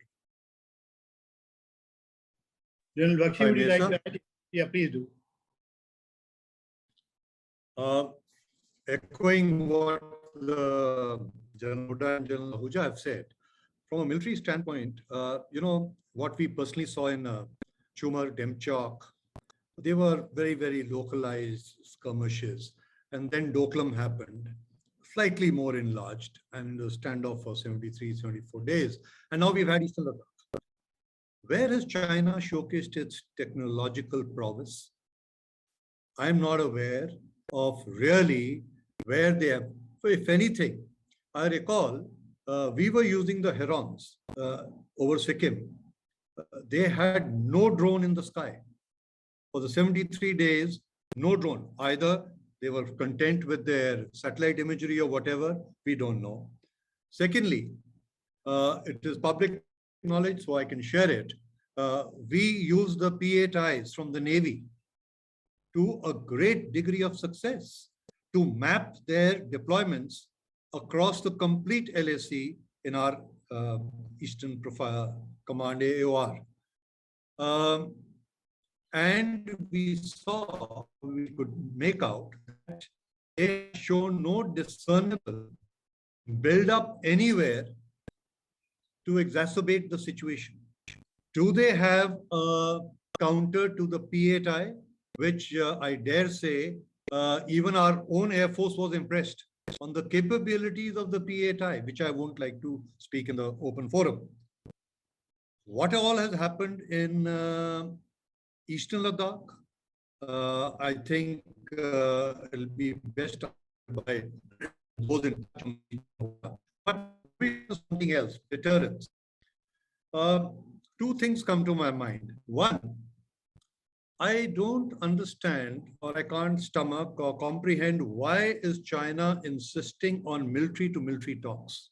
General Bakshi, would you like to add? Yeah, please do. Echoing what the General Huda and General Ahuja have said, from a military standpoint, what we personally saw in Chumar, Demchok, they were very, very localized skirmishes. And then Doklam happened, slightly more enlarged, and the standoff for 73, 74 days. And now we've had Eastern Ladakh. Where has China showcased its technological prowess? I'm not aware of really where they have. So if anything, I recall we were using the Herons over Sikkim. They had no drone in the sky. For the 73 days, no drone. Either they were content with their satellite imagery or whatever, we don't know. Secondly, it is public knowledge, so I can share it. We use the P8Is from the Navy to a great degree of success to map their deployments across the complete LAC in our Eastern Profile Command AOR. And we could make out that they show no discernible build up anywhere to exacerbate the situation. Do they have a counter to the P8I, which I dare say even our own Air Force was impressed on the capabilities of the P8I, which I won't like to speak in the open forum. What all has happened in Eastern Ladakh, I think it'll be best by those in touch. But something else, deterrence. Two things come to my mind. One, I don't understand, or I can't stomach or comprehend why is China insisting on military to military talks.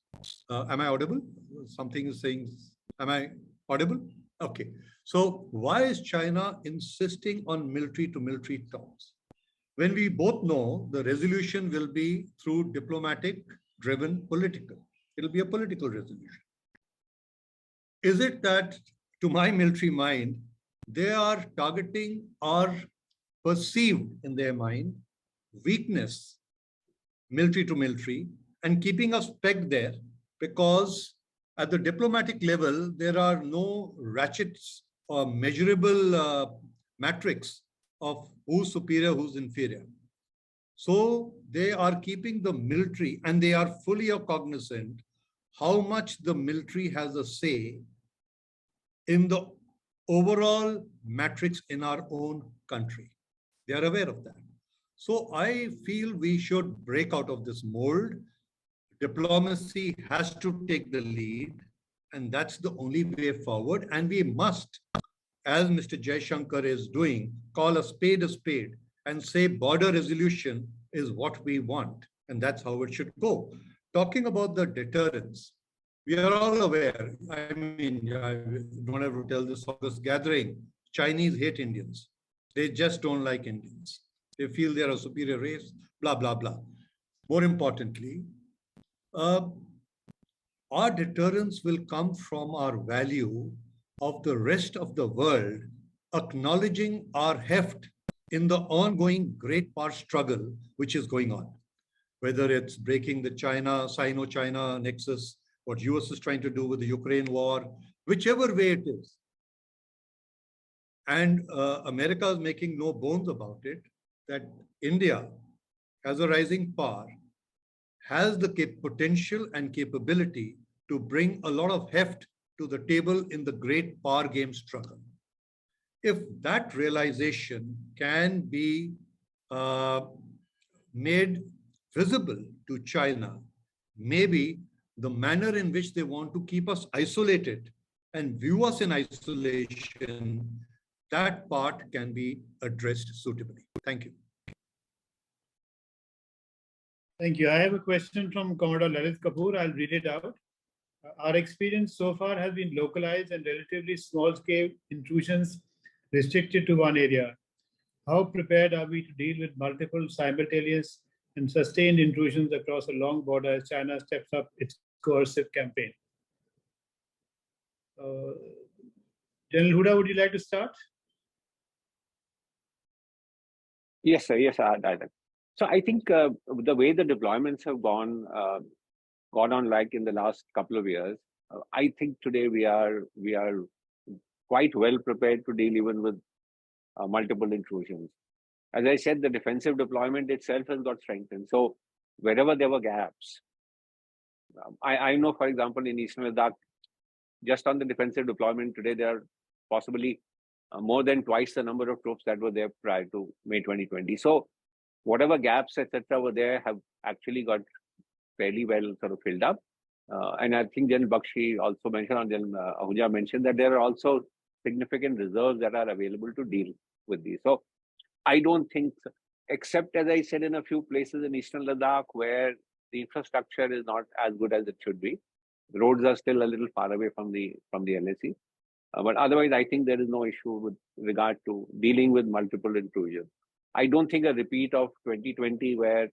Am I audible? Something is saying, am I audible? Okay. So why is China insisting on military to military talks? When we both know the resolution will be through diplomatic driven political. It'll be a political resolution. Is it that, to my military mind, they are targeting or perceived in their mind weakness, military to military, and keeping us pegged there because at the diplomatic level, there are no ratchets or measurable metrics of who's superior, who's inferior. So they are keeping the military, and they are fully cognizant how much the military has a say in the overall metrics in our own country. They are aware of that. So I feel we should break out of this mold. Diplomacy has to take the lead, and that's the only way forward. And we must, as Mr. Jaishankar is doing, call a spade and say border resolution is what we want. And that's how it should go. Talking about the deterrence, we are all aware, I mean, I don't have to tell this August gathering, Chinese hate Indians. They just don't like Indians. They feel they are a superior race, blah, blah, blah. More importantly, our deterrence will come from our value of the rest of the world acknowledging our heft in the ongoing Great Power struggle which is going on. Whether it's breaking the Sino-China nexus, what US is trying to do with the Ukraine war, whichever way it is. And America is making no bones about it, that India, as a rising power, has the potential and capability to bring a lot of heft to the table in the great power game struggle. If that realization can be made visible to China, maybe the manner in which they want to keep us isolated and view us in isolation, that part can be addressed suitably. Thank you. Thank you. I have a question from Commodore Lalit Kapoor. I'll read it out. Our experience so far has been localized and relatively small-scale intrusions restricted to one area. How prepared are we to deal with multiple simultaneous and sustained intrusions across a long border as China steps up its coercive campaign? General Huda, would you like to start? Yes, sir. Yes, so I think the way the deployments have gone on like in the last couple of years, I think today we are quite well prepared to deal even with multiple intrusions. As I said, the defensive deployment itself has got strengthened. So wherever there were gaps, I know, for example, in Eastern Ladakh, just on the defensive deployment today, there are possibly more than twice the number of troops that were there prior to May 2020. So whatever gaps, etc., were there have actually got fairly well sort of filled up. And I think General Bakshi also mentioned, or General Ahuja mentioned, that there are also significant reserves that are available to deal with these. So I don't think, except as I said, in a few places in Eastern Ladakh where the infrastructure is not as good as it should be. The roads are still a little far away from the LAC. But otherwise, I think there is no issue with regard to dealing with multiple intrusions. I don't think a repeat of 2020 where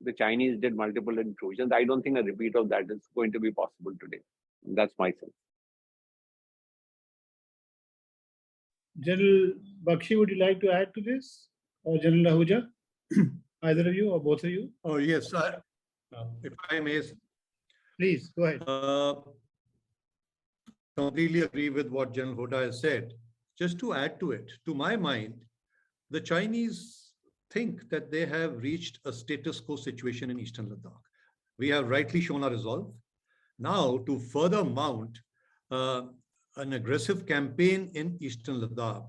the Chinese did multiple intrusions, I don't think a repeat of that is going to be possible today. That's my sense. General Bakshi, would you like to add to this? Or General Ahuja? Either of you or both of you? Oh, yes. If I may. Please, go ahead. Completely agree with what General Huda has said. Just to add to it, to my mind, the Chinese think that they have reached a status quo situation in Eastern Ladakh. We have rightly shown our resolve. Now, to further mount an aggressive campaign in Eastern Ladakh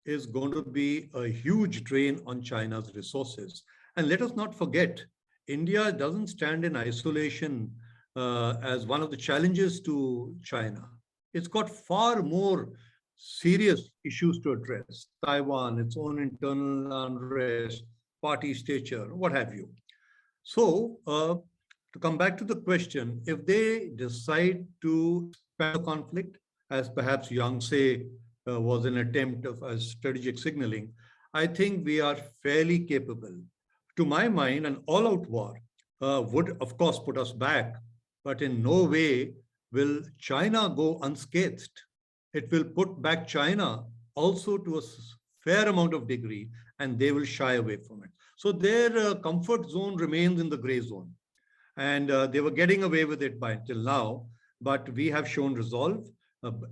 is going to be a huge drain on China's resources. And let us not forget, India doesn't stand in isolation as one of the challenges to China. It's got far more serious issues to address. Taiwan, its own internal unrest, party stature, what have you. So, to come back to the question, if they decide to expand the conflict, as perhaps Yangtse was an attempt of strategic signaling, I think we are fairly capable. To my mind, an all-out war would, of course, put us back, but in no way will China go unscathed. It will put back China also to a fair amount of degree, and they will shy away from it. So their comfort zone remains in the gray zone. And they were getting away with it till now, but we have shown resolve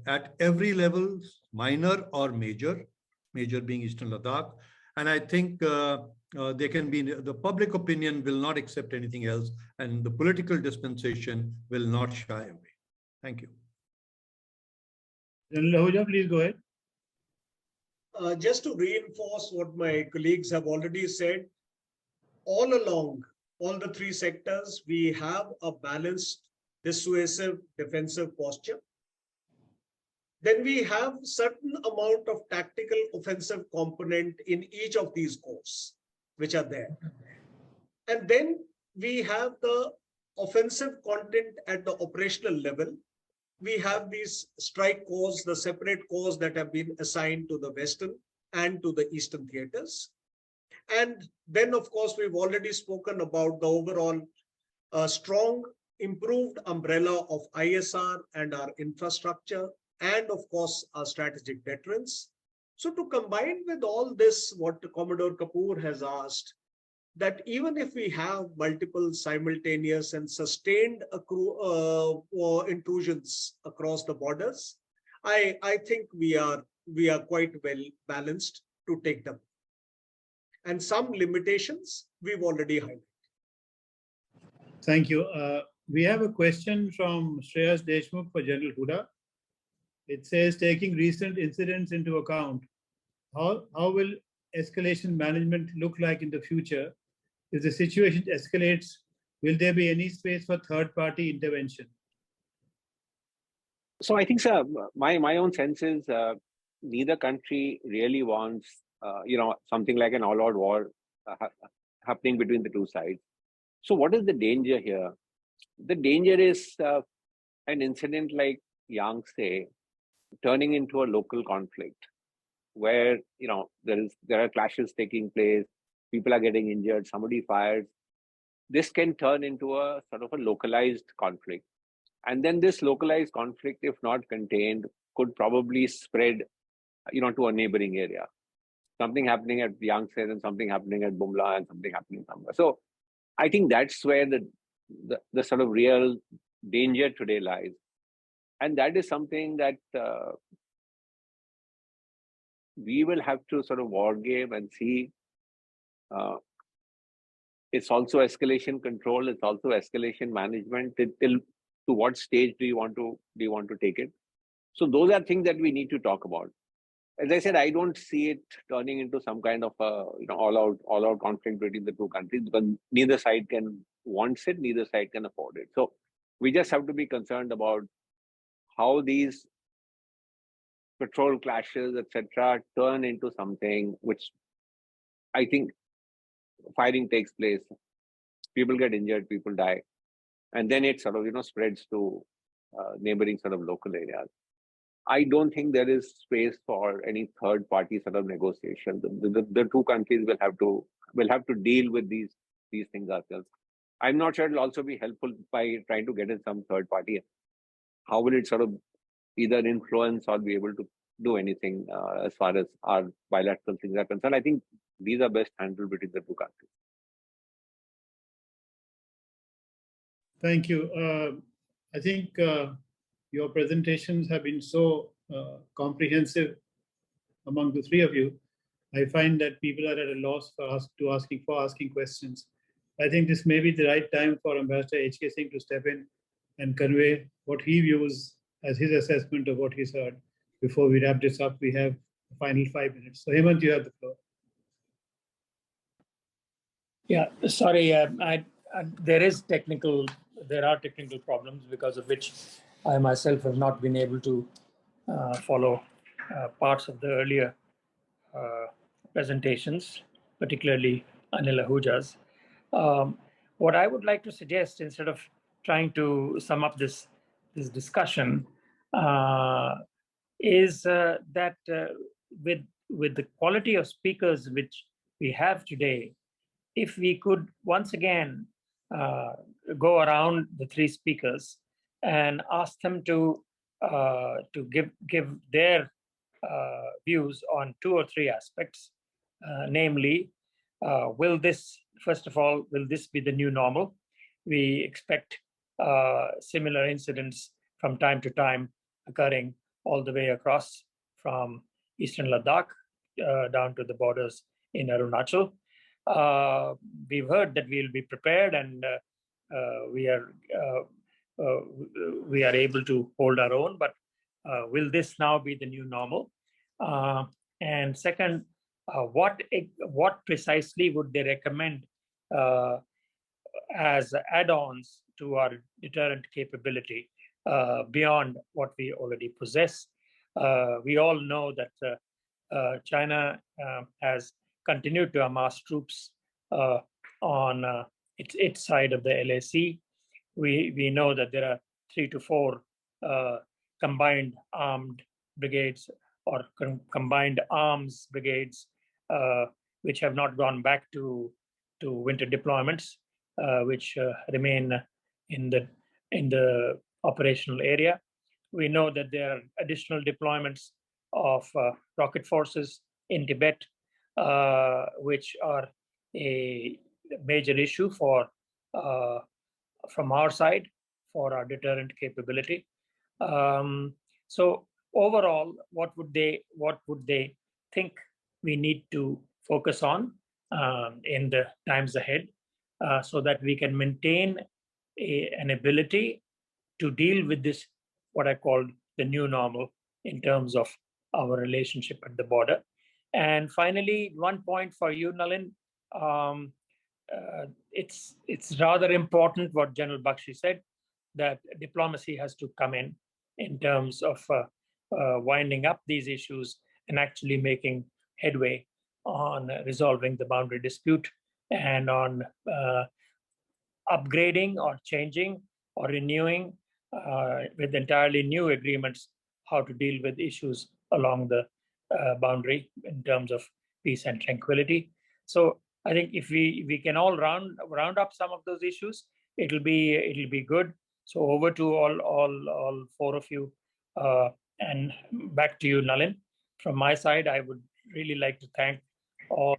at every level, minor or major being Eastern Ladakh. And I think they can be, the public opinion will not accept anything else, and the political dispensation will not shy away. Thank you. General Ahuja, please go ahead. Just to reinforce what my colleagues have already said, all along, all the three sectors, we have a balanced, dissuasive, defensive posture. Then we have certain amount of tactical offensive component in each of these corps, which are there. And then we have the offensive content at the operational level. We have these strike corps, the separate corps that have been assigned to the Western and to the Eastern theaters. And then, of course, we've already spoken about the overall strong, improved umbrella of ISR and our infrastructure, and of course, our strategic deterrence. So to combine with all this, what Commodore Kapoor has asked, that even if we have multiple simultaneous and sustained intrusions across the borders, I think we are quite well balanced to take them. And some limitations we've already highlighted. Thank you. We have a question from Shreyas Deshmukh for General Huda. It says, taking recent incidents into account, how will escalation management look like in the future? If the situation escalates, will there be any space for third-party intervention? So I think, sir, my own sense is neither country really wants, something like an all-out war happening between the two sides. So what is the danger here? The danger is an incident like Yangtse turning into a local conflict, where there are clashes taking place, people are getting injured, somebody fires. This can turn into a sort of a localized conflict. And then this localized conflict, if not contained, could probably spread, to a neighboring area. Something happening at Yangtze and something happening at Bumla and something happening somewhere. So I think that's where the sort of real danger today lies. And that is something that we will have to sort of war game and see. It's also escalation control. It's also escalation management. Till to what stage do you want to take it? So those are things that we need to talk about. As I said, I don't see it turning into some kind of a all-out conflict between the two countries, because neither side wants it, neither side can afford it. So we just have to be concerned about how these patrol clashes, etc., turn into something which, I think, firing takes place, people get injured, people die, and then it sort of spreads to neighboring sort of local areas. I don't think there is space for any third party sort of negotiation. The two countries will have to deal with these things ourselves. I'm not sure it'll also be helpful by trying to get in some third party. How will it sort of either influence or be able to do anything as far as our bilateral things are concerned? I think these are best handled between the two countries. Thank you. I think your presentations have been so comprehensive among the three of you. I find that people are at a loss for asking questions. I think this may be the right time for Ambassador H.K. Singh to step in and convey what he views as his assessment of what he's heard. Before we wrap this up, we have the final 5 minutes. So Hemant, you have the floor. Yeah, sorry, there are technical problems because of which I myself have not been able to follow parts of the earlier presentations, particularly Anil Ahuja's. What I would like to suggest, instead of trying to sum up this discussion, is that with the quality of speakers which we have today, if we could once again go around the three speakers and ask them to give their views on 2 or 3 aspects, namely, will this be the new normal? We expect similar incidents from time to time occurring all the way across from eastern Ladakh down to the borders in Arunachal. We've heard that we'll be prepared, and we are able to hold our own, but will this now be the new normal? And second, what precisely would they recommend as add-ons to our deterrent capability beyond what we already possess? We all know that China has continued to amass troops on its side of the LAC. We know that there are 3 to 4 combined armed brigades or combined arms brigades which have not gone back to winter deployments, which remain in the operational area. We know that there are additional deployments of rocket forces in Tibet, which are a major issue for from our side for our deterrent capability. So overall, what would they think we need to focus on in the times ahead, so that we can maintain an ability to deal with this, what I called the new normal, in terms of our relationship at the border. And finally, one point for you, Nalin. It's rather important what General Bakshi said, that diplomacy has to come in terms of winding up these issues and actually making headway on resolving the boundary dispute and on upgrading or changing or renewing with entirely new agreements how to deal with issues along the boundary in terms of peace and tranquility. So I think if we can all round up some of those issues, it'll be good. So over to all four of you, and back to you, Nalin. From my side, I would really like to thank all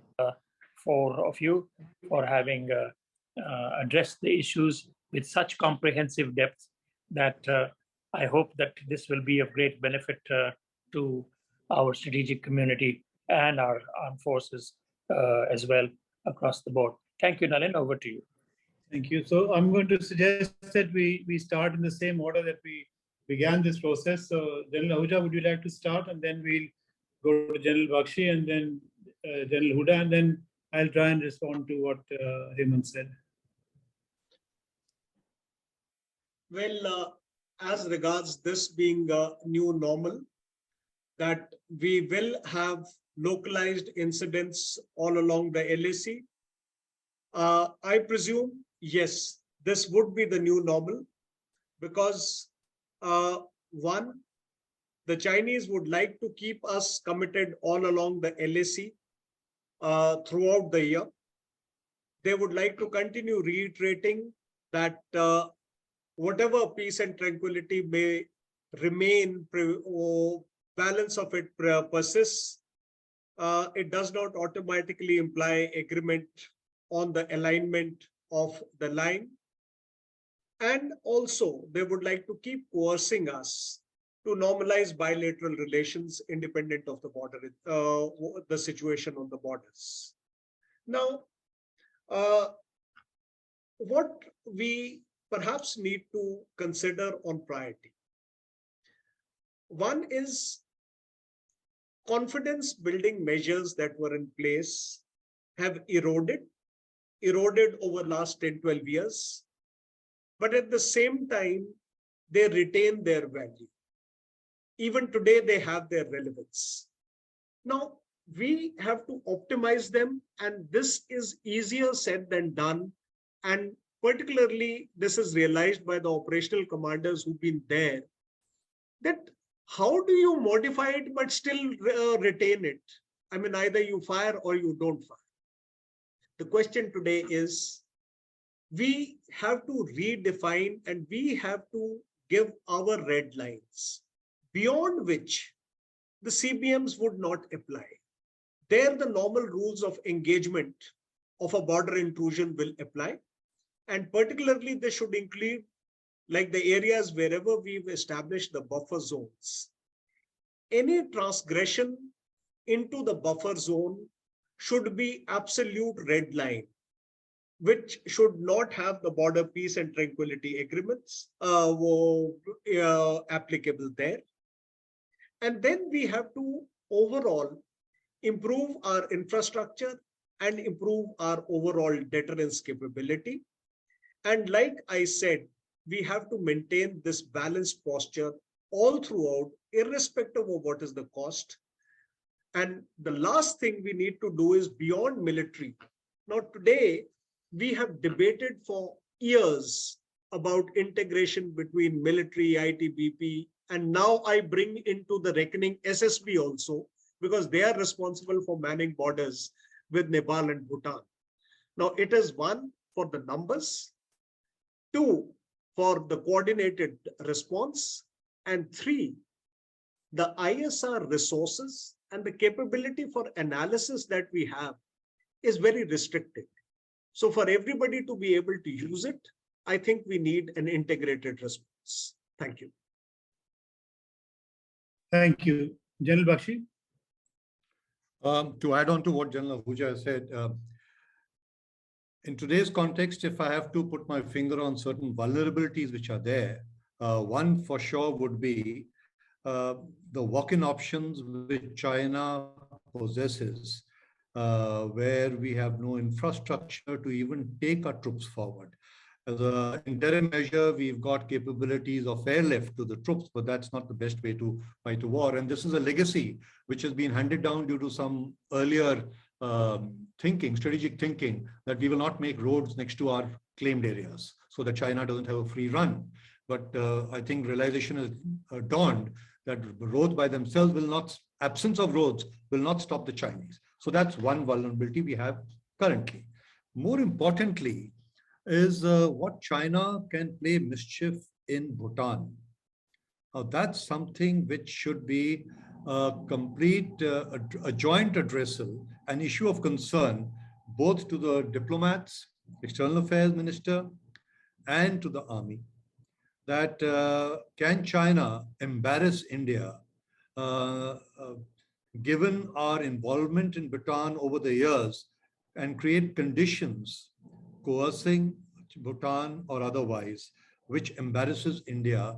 four of you for having addressed the issues with such comprehensive depth that I hope that this will be of great benefit to our strategic community and our armed forces as well across the board. Thank you, Nalin. Over to you. Thank you. So I'm going to suggest that we start in the same order that we began this process. So General Ahuja, would you like to start? And then we'll go to General Bakshi and then General Huda, and then I'll try and respond to what Hemant said. Well, as regards this being a new normal, that we will have localized incidents all along the LAC. I presume, yes, this would be the new normal, because one, the Chinese would like to keep us committed all along the LAC throughout the year. They would like to continue reiterating that whatever peace and tranquility may remain, or balance of it persists, it does not automatically imply agreement on the alignment of the line. And also, they would like to keep coercing us to normalize bilateral relations independent of the border, the situation on the borders. Now, what we perhaps need to consider on priority. One is confidence building measures that were in place have eroded over last 10, 12 years. But at the same time, they retain their value. Even today, they have their relevance. Now, we have to optimize them, and this is easier said than done. And particularly, this is realized by the operational commanders who've been there, that how do you modify it but still retain it? I mean, either you fire or you don't fire. The question today is, we have to redefine and we have to give our red lines, beyond which the CBMs would not apply. There, the normal rules of engagement of a border intrusion will apply. And particularly, they should include like the areas wherever we've established the buffer zones. Any transgression into the buffer zone should be absolute red line, which should not have the border peace and tranquility agreements applicable there. And then we have to overall improve our infrastructure and improve our overall deterrence capability. And like I said, we have to maintain this balanced posture all throughout, irrespective of what is the cost. And the last thing we need to do is beyond military. Now, today, we have debated for years about integration between military, ITBP, and now I bring into the reckoning SSB also, because they are responsible for manning borders. with Nepal and Bhutan. Now, it is one, for the numbers, two, for the coordinated response, and three, the ISR resources and the capability for analysis that we have is very restricted. So for everybody to be able to use it, I think we need an integrated response. Thank you. Thank you. General Bakshi? To add on to what General Ahuja said, in today's context, if I have to put my finger on certain vulnerabilities which are there, one for sure would be the walk-in options which China possesses, where we have no infrastructure to even take our troops forward. As an interim measure, we've got capabilities of airlift to the troops, but that's not the best way to fight a war. And this is a legacy which has been handed down due to some earlier strategic thinking, that we will not make roads next to our claimed areas so that China doesn't have a free run. But I think realization has dawned that roads by themselves will not, absence of roads will not stop the Chinese. So that's one vulnerability we have currently. More importantly is what China can play mischief in Bhutan. That's something which should be a joint addressal, an issue of concern, both to the diplomats, external affairs minister, and to the army. That can China embarrass India, given our involvement in Bhutan over the years, and create conditions coercing Bhutan or otherwise, which embarrasses India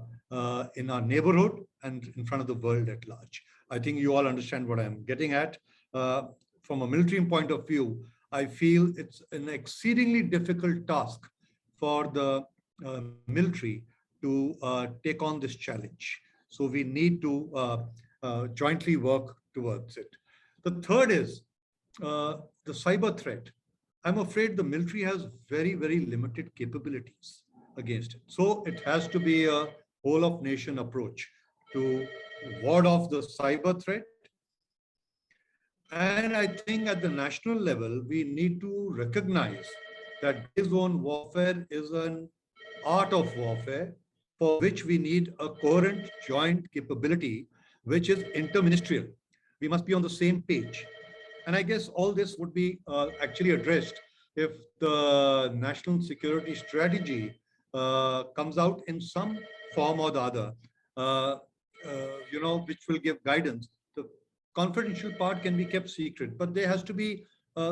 in our neighborhood and in front of the world at large. I think you all understand what I'm getting at. From a military point of view, I feel it's an exceedingly difficult task for the military to take on this challenge. So we need to jointly work towards it. The third is the cyber threat. I'm afraid the military has very, very limited capabilities against it. So it has to be a whole of nation approach to ward off the cyber threat. And I think at the national level, we need to recognize that gray zone warfare is an art of warfare for which we need a coherent joint capability, which is interministerial. We must be on the same page. And I guess all this would be actually addressed if the national security strategy comes out in some form or the other, which will give guidance. The confidential part can be kept secret, but there has to be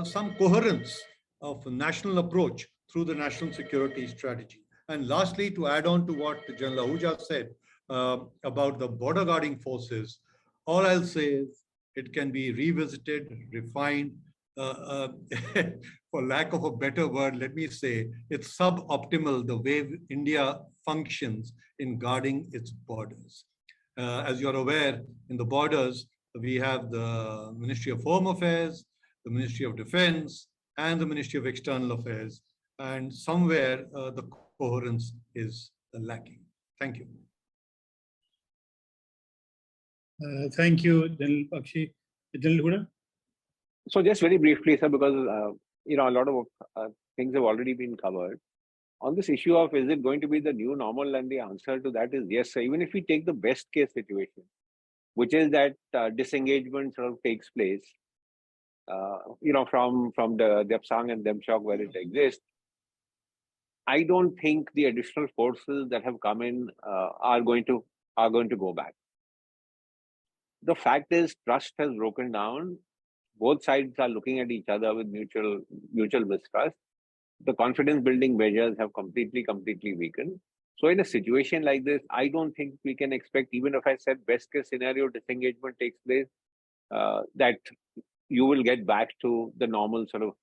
some coherence of a national approach through the national security strategy. And lastly, to add on to what General Ahuja said about the border guarding forces, all I'll say is it can be revisited, refined. For lack of a better word, let me say it's suboptimal the way India functions in guarding its borders. As you're aware, in the borders, we have the Ministry of Home Affairs, the Ministry of Defense, and the Ministry of External Affairs. And somewhere the coherence is lacking. Thank you. Thank you, General Bakshi. General Huda? So just very briefly, sir, because a lot of things have already been covered. On this issue of is it going to be the new normal, and the answer to that is yes, sir. Even if we take the best case situation, which is that disengagement sort of takes place, from the Depsang and Demchok where it exists, I don't think the additional forces that have come in are going to go back. The fact is, trust has broken down. Both sides are looking at each other with mutual mistrust. The confidence building measures have completely weakened. So in a situation like this, I don't think we can expect, even if I said best case scenario disengagement takes place, that you will get back to the normal sort of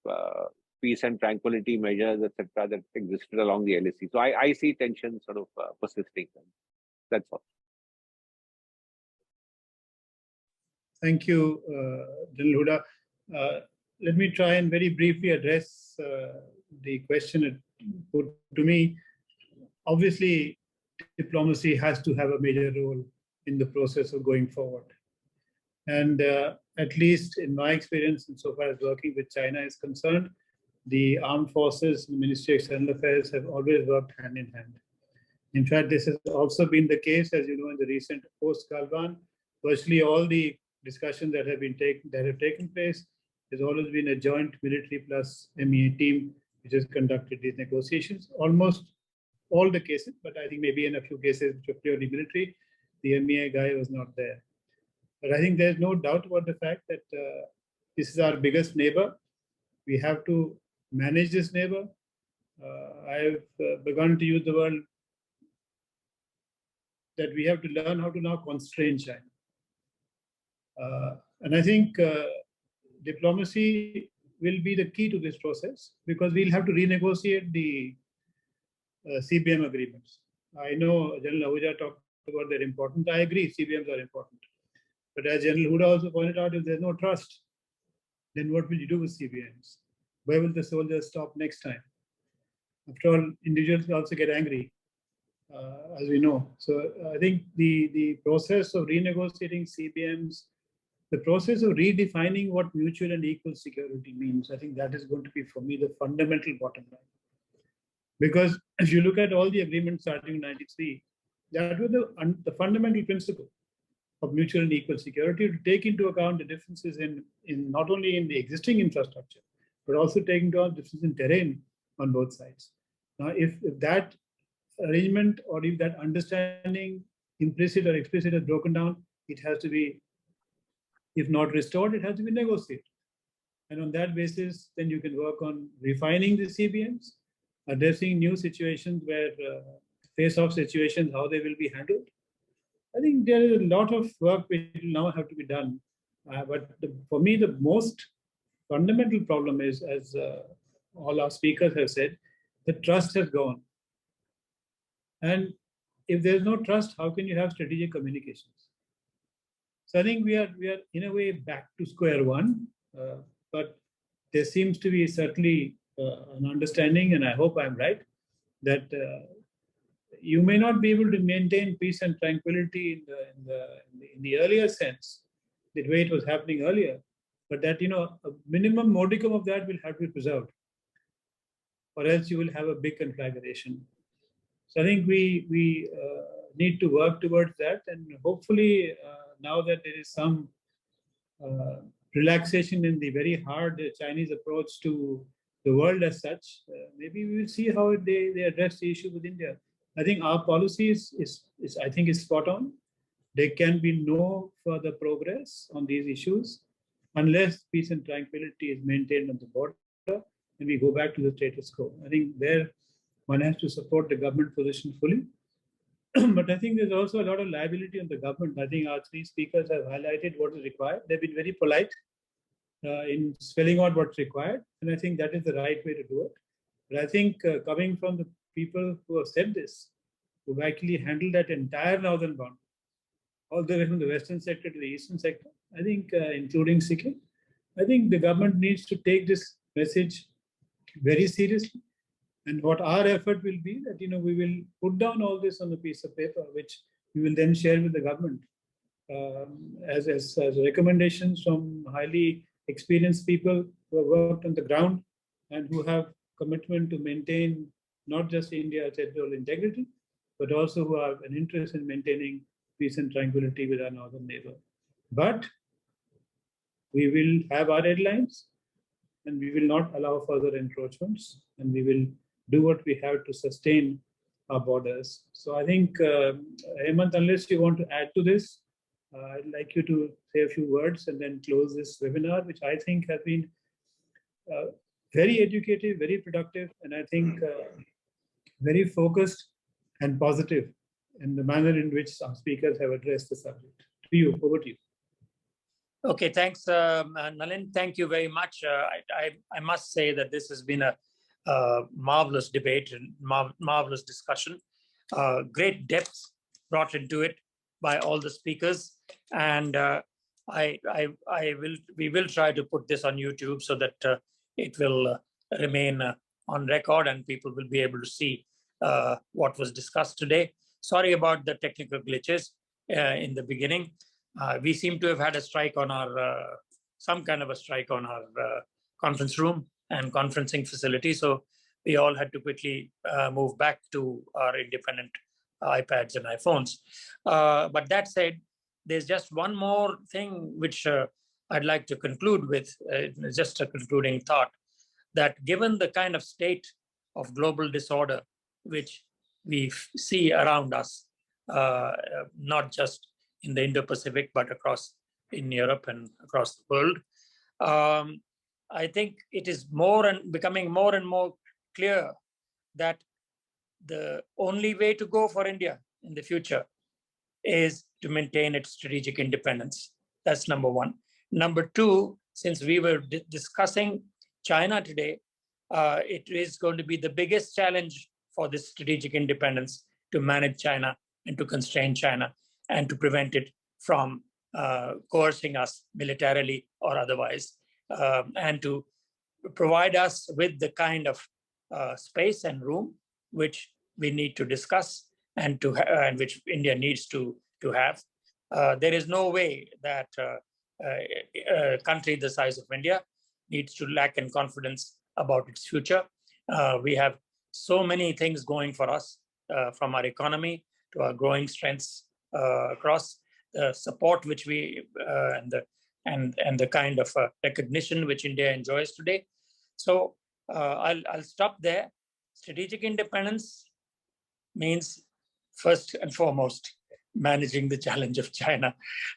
peace and tranquility measures, etc., that existed along the LAC. So I see tension sort of persisting. That's all. Thank you, General Huda. Let me try and very briefly address the question put to me. Obviously, diplomacy has to have a major role in the process of going forward. And at least in my experience, insofar as working with China is concerned, the armed forces, the Ministry of External Affairs have always worked hand in hand. In fact, this has also been the case, as you know, in the recent post-Galwan. Virtually all the discussions that have taken place, there's always been a joint military plus MEA team which has conducted these negotiations. Almost all the cases, but I think maybe in a few cases which were purely military, the MEA guy was not there. But I think there's no doubt about the fact that this is our biggest neighbor. We have to manage this neighbor. I've begun to use the word that we have to learn how to now constrain China. And I think diplomacy will be the key to this process, because we'll have to renegotiate the CBM agreements. I know General Ahuja talked about their importance. I agree, CBMs are important. But as General Huda also pointed out, if there's no trust, then what will you do with CBMs? Where will the soldiers stop next time? After all, individuals also get angry, as we know. So I think the process of renegotiating CBMs, the process of redefining what mutual and equal security means, I think that is going to be, for me, the fundamental bottom line. Because if you look at all the agreements starting in 93, that was the fundamental principle of mutual and equal security, to take into account the differences in not only in the existing infrastructure, but also taking into account differences in terrain on both sides. Now, if that arrangement or if that understanding, implicit or explicit, is broken down, it has to be, if not restored, it has to be negotiated. And on that basis, then you can work on refining the CBMs, addressing new situations where face-off situations, how they will be handled. I think there is a lot of work which will now have to be done. But for me, the most fundamental problem is, as all our speakers have said, the trust has gone. And if there's no trust, how can you have strategic communications? So I think we are in a way back to square one, but there seems to be certainly an understanding, and I hope I'm right, that you may not be able to maintain peace and tranquility in the earlier sense, the way it was happening earlier, but that, a minimum modicum of that will have to be preserved, or else you will have a big conflagration. So I think we need to work towards that, and hopefully now that there is some relaxation in the very hard Chinese approach to the world as such, maybe we will see how they address the issue with India. I think our policy is spot on. There can be no further progress on these issues unless peace and tranquility is maintained on the border and we go back to the status quo. I think there one has to support the government position fully. But I think there's also a lot of liability on the government. I think our three speakers have highlighted what is required. They've been very polite in spelling out what's required, and I think that is the right way to do it. But I think coming from the people who have said this, who've actually handled that entire northern boundary, all the way from the western sector to the eastern sector, I think including Sikkim, I think the government needs to take this message very seriously. And what our effort will be that, we will put down all this on a piece of paper, which we will then share with the government as recommendations from highly experienced people who have worked on the ground and who have commitment to maintain not just India's territorial integrity, but also who have an interest in maintaining peace and tranquility with our northern neighbor. But we will have our deadlines, and we will not allow further encroachments, and we will do what we have to sustain our borders. So I think, Hemant, unless you want to add to this, I'd like you to say a few words and then close this webinar, which I think has been very educative, very productive, and I think very focused and positive in the manner in which some speakers have addressed the subject. To you, over to you. Okay, thanks, Nalin. Thank you very much. I must say that this has been a marvelous debate and marvelous discussion. Great depth brought into it by all the speakers, and we will try to put this on YouTube so that it will remain on record and people will be able to see what was discussed today. Sorry about the technical glitches in the beginning. We seem to have had a strike on our, some kind of a strike on our conference room and conferencing facility. So we all had to quickly move back to our independent iPads and iPhones. But that said, there's just one more thing which I'd like to conclude with, just a concluding thought, that given the kind of state of global disorder which we see around us, not just in the Indo-Pacific, but across in Europe and across the world, I think it is becoming more and more clear that the only way to go for India in the future is to maintain its strategic independence. That's number one. Number two, since we were discussing China today, it is going to be the biggest challenge for this strategic independence to manage China and to constrain China and to prevent it from coercing us militarily or otherwise, and to provide us with the kind of space and room which we need to discuss and which India needs to have. There is no way that a country the size of India needs to lack in confidence about its future. We have so many things going for us, from our economy to our growing strengths across the support which we and the kind of recognition which India enjoys today. So I'll stop there. Strategic independence means first and foremost managing the challenge of China.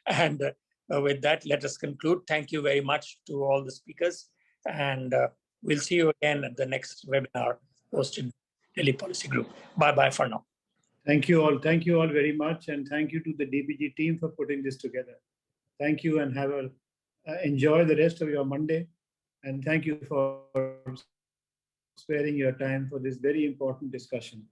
And with that, let us conclude. Thank you very much to all the speakers, and we'll see you again at the next webinar hosted Delhi Policy Group. Bye-bye for now. Thank you all. Thank you all very much. And thank you to the DPG team for putting this together. Thank you, and have a enjoy the rest of your Monday. And thank you for sparing your time for this very important discussion.